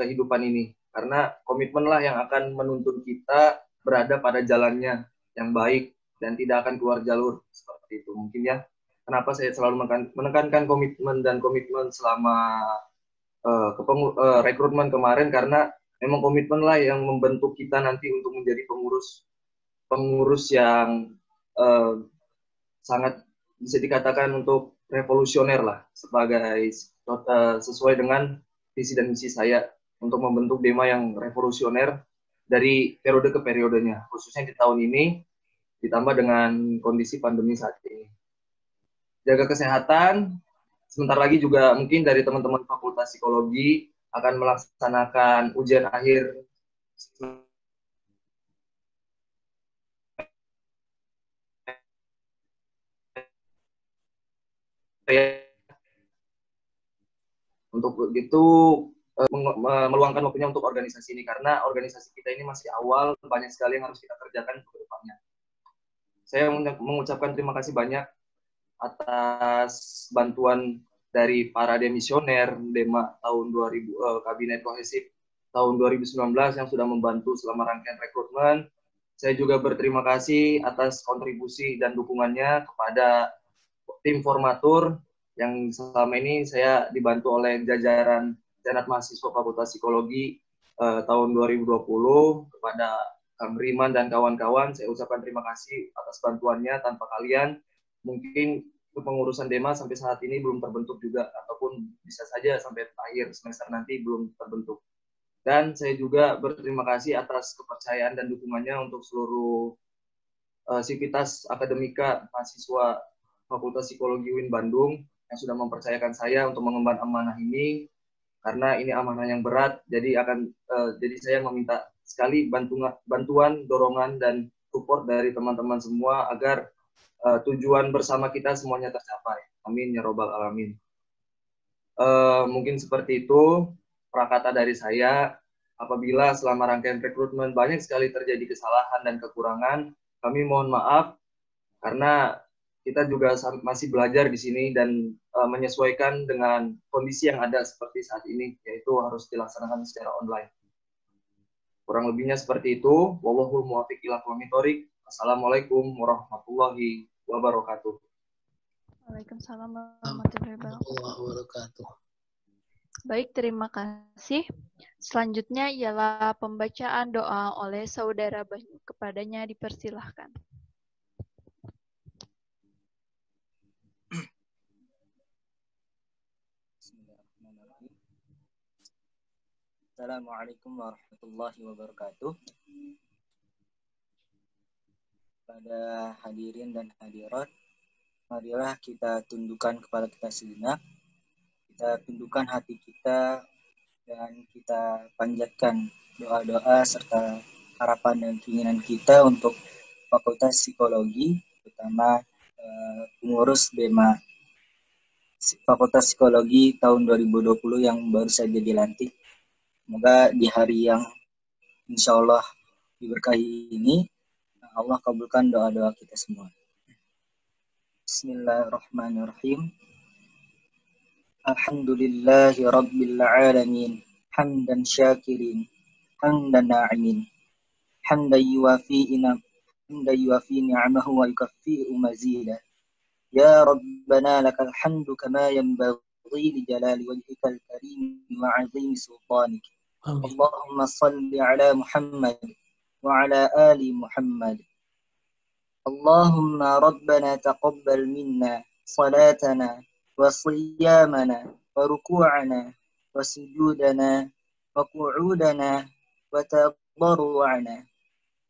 kehidupan ini. Karena komitmenlah yang akan menuntun kita berada pada jalannya yang baik dan tidak akan keluar jalur. Seperti itu mungkin ya. Kenapa saya selalu menekankan komitmen dan komitmen selama rekrutmen kemarin, karena memang komitmenlah yang membentuk kita nanti untuk menjadi pengurus yang sangat bisa dikatakan untuk revolusioner lah, sebagai sesuai dengan visi dan misi saya untuk membentuk DEMA yang revolusioner dari periode ke periodenya, khususnya di tahun ini ditambah dengan kondisi pandemi saat ini. Jaga kesehatan. Sebentar lagi juga mungkin dari teman-teman Fakultas Psikologi akan melaksanakan ujian akhir untuk itu meluangkan waktunya untuk organisasi ini, karena organisasi kita ini masih awal, banyak sekali yang harus kita kerjakan ke depannya. Saya mengucapkan terima kasih banyak atas bantuan dari para demisioner DEMA tahun 2000, Kabinet Kohesif tahun 2019 yang sudah membantu selama rangkaian rekrutmen. Saya juga berterima kasih atas kontribusi dan dukungannya kepada tim formatur yang selama ini saya dibantu oleh jajaran Senat Mahasiswa Fakultas Psikologi tahun 2020. Kepada Kang Riman dan kawan-kawan, saya ucapkan terima kasih atas bantuannya. Tanpa kalian, mungkin kepengurusan DEMA sampai saat ini belum terbentuk juga, ataupun bisa saja sampai akhir semester nanti belum terbentuk. Dan saya juga berterima kasih atas kepercayaan dan dukungannya untuk seluruh sivitas akademika mahasiswa Fakultas Psikologi UIN Bandung yang sudah mempercayakan saya untuk mengemban amanah ini, karena ini amanah yang berat. Jadi saya meminta sekali bantuan, dorongan dan support dari teman-teman semua agar tujuan bersama kita semuanya tercapai. Amin ya robbal alamin. Mungkin seperti itu prakata dari saya. Apabila selama rangkaian rekrutmen banyak sekali terjadi kesalahan dan kekurangan, kami mohon maaf, karena kita juga masih belajar di sini dan menyesuaikan dengan kondisi yang ada seperti saat ini, yaitu harus dilaksanakan secara online. Kurang lebihnya seperti itu. Wallahul muwaffiq ila aqwamit thoriq. Assalamualaikum warahmatullahi wabarakatuh. Waalaikumsalam warahmatullahi wabarakatuh. Baik, terima kasih. Selanjutnya ialah pembacaan doa oleh Saudara Bayu. Kepadanya dipersilahkan. Assalamualaikum warahmatullahi wabarakatuh. Pada hadirin dan hadirat, marilah kita tundukkan kepala kita sejenak. Kita tundukkan hati kita dan kita panjatkan doa-doa serta harapan dan keinginan kita untuk Fakultas Psikologi, terutama pengurus DEMA Fakultas Psikologi tahun 2020 yang baru saja dilantik. Semoga di hari yang insya Allah diberkahi ini, Allah kabulkan doa-doa kita semua. Bismillahirrahmanirrahim. Alhamdulillahi Rabbil Alamin. Hamdan syakirin. Hamdan na'imin. Hamdan yuwafi ni'amahu wa yukaffi'u mazidah. Ya Rabbana lakal hamdu kama yanbaghi li jalali wajhikal karim wa 'azimi sultanik. Allahumma salli ala Muhammad wa ala ali Muhammad. Allahumma Rabbana taqabbal minna salatana wa siyamana wa ruku'ana wa sujudana wa qu'udana wa tadarru'ana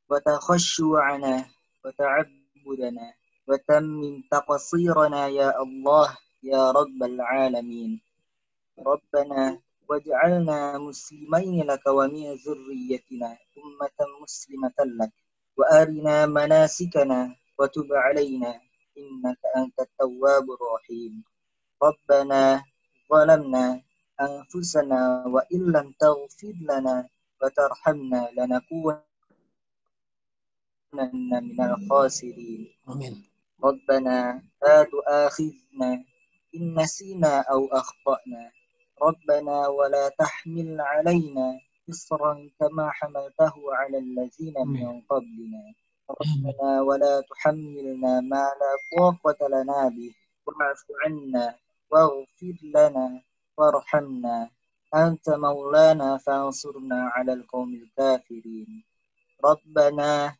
wa takhashshu'ana wa ta'abbudana wa tammim taqsirana ya Allah ya Rabbal alamin. Rabbana waj'alna muslimaini laka wa min dzurriyyatina ummatan muslimatan lak wa arina manasikana wa tub 'alaina innaka antat tawwabur rahim. Rabbana zalamna anfusana wa illam taghfir lana wa tarhamna lanakunanna minal khasirin. Amin. Rabbana la tu'akhidhna in nasina aw akhtana. Rabbana wa la tahmil 'alaina isran kama hamaltahu 'alal ladzina min qablina. Rabbana wa la tuhammilna ma la taqata lana bih wa'fu 'anna waghfir lana warhamna anta maulana fansurna 'alal qaumil kafirin. Rabbana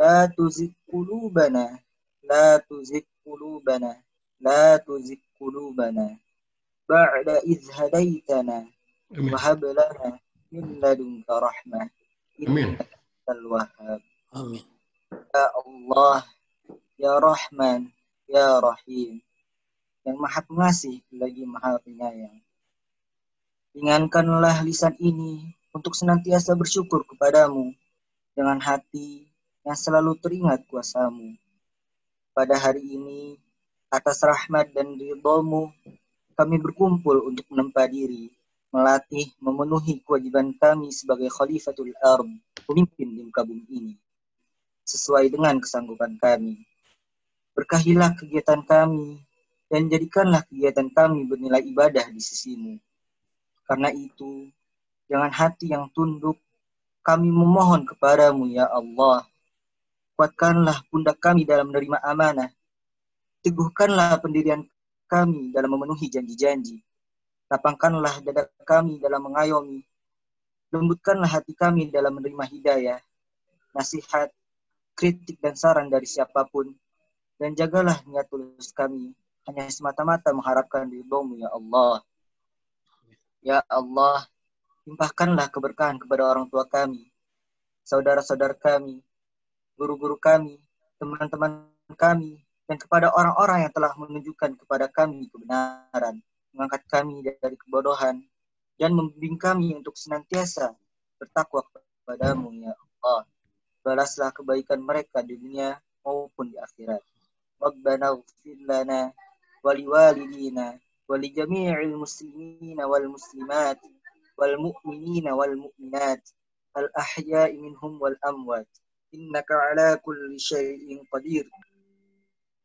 la tuzigh qulubana la tuzigh qulubana ba'da idh hadaitana wa hab lana min ladunka rahmah innaka antal wahhab. Amin. Ya Allah, ya Rahman, ya Rahim, yang Maha Pengasih lagi Maha Penyayang. Ringankanlah lisan ini untuk senantiasa bersyukur kepadamu dengan hati yang selalu teringat kuasamu. Pada hari ini, atas rahmat dan ridho-Mu, kami berkumpul untuk menempa diri, melatih, memenuhi kewajiban kami sebagai Khalifatul Ardh, pemimpin di muka bumi ini, sesuai dengan kesanggupan kami. Berkahilah kegiatan kami, dan jadikanlah kegiatan kami bernilai ibadah di sisi-Mu. Karena itu, dengan hati yang tunduk, kami memohon kepadamu, ya Allah. Kuatkanlah pundak kami dalam menerima amanah. Teguhkanlah pendirian kami dalam memenuhi janji-janji. Lapangkanlah dada kami dalam mengayomi. Lembutkanlah hati kami dalam menerima hidayah, nasihat, kritik dan saran dari siapapun. Dan jagalah niat tulus kami hanya semata-mata mengharapkan ridho-Mu, ya Allah. Ya Allah, limpahkanlah keberkahan kepada orang tua kami, saudara-saudara kami, guru-guru kami, teman-teman kami, dan kepada orang-orang yang telah menunjukkan kepada kami kebenaran, mengangkat kami dari kebodohan, dan membimbing kami untuk senantiasa bertakwa kepadamu, ya Allah. Balaslah kebaikan mereka di dunia maupun di akhirat. Rabbana ighfir lana wa liwalidina wa li jami'il muslimina wal muslimat wal mu'minina wal mu'minat al ahya'i minhum wal amwat innaka ala kulli syai'in qadir.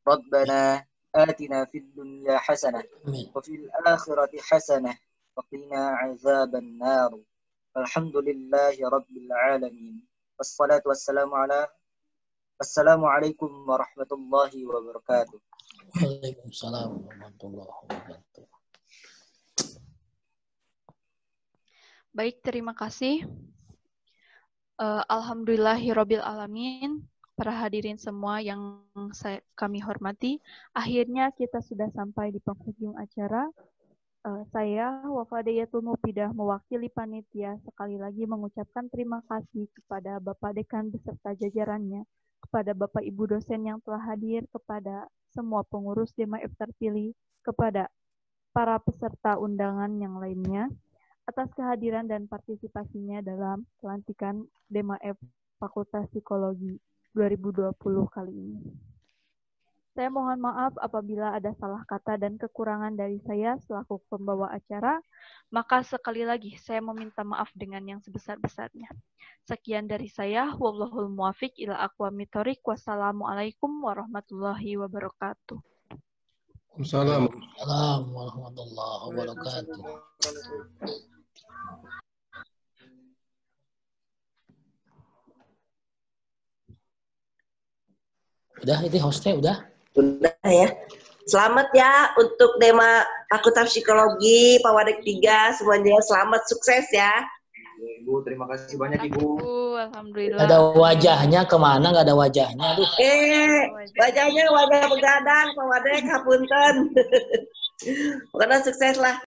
Rabbana atina fid dunya hasanah wa fil akhirati hasanah wa qina azaban nar. Alhamdulillahi rabbil alamin. Wassalatu wassalamu ala Assalamualaikum warahmatullahi wabarakatuh. Waalaikumsalam warahmatullahi wabarakatuh. Baik, terima kasih. Alhamdulillahirabbil alamin. Para hadirin semua yang kami hormati, akhirnya kita sudah sampai di penghujung acara. Saya, Wafadayatul Mufidah, mewakili panitia sekali lagi mengucapkan terima kasih kepada Bapak Dekan beserta jajarannya, kepada Bapak Ibu dosen yang telah hadir, kepada semua pengurus DMAF terpilih, kepada para peserta undangan yang lainnya, atas kehadiran dan partisipasinya dalam pelantikan DMAF Fakultas Psikologi 2020 kali ini. Saya mohon maaf apabila ada salah kata dan kekurangan dari saya selaku pembawa acara, maka sekali lagi saya meminta maaf dengan yang sebesar-besarnya. Sekian dari saya, wallahul muwafiq ila aqwamit thoriq. Wassalamualaikum warahmatullahi wabarakatuh. Waalaikumsalam warahmatullahi wabarakatuh. Udah, itu hostnya udah. Udah ya. Selamat ya untuk tema Fakultas Psikologi Pawadek 3, semuanya selamat, sukses ya. Ibu, terima kasih banyak Ibu. Alhamdulillah. Ada wajahnya kemana? Nggak ada wajahnya. Aduh. Wajahnya wajah begadang, Pawadek, hapunten. Pokoknya sukses lah.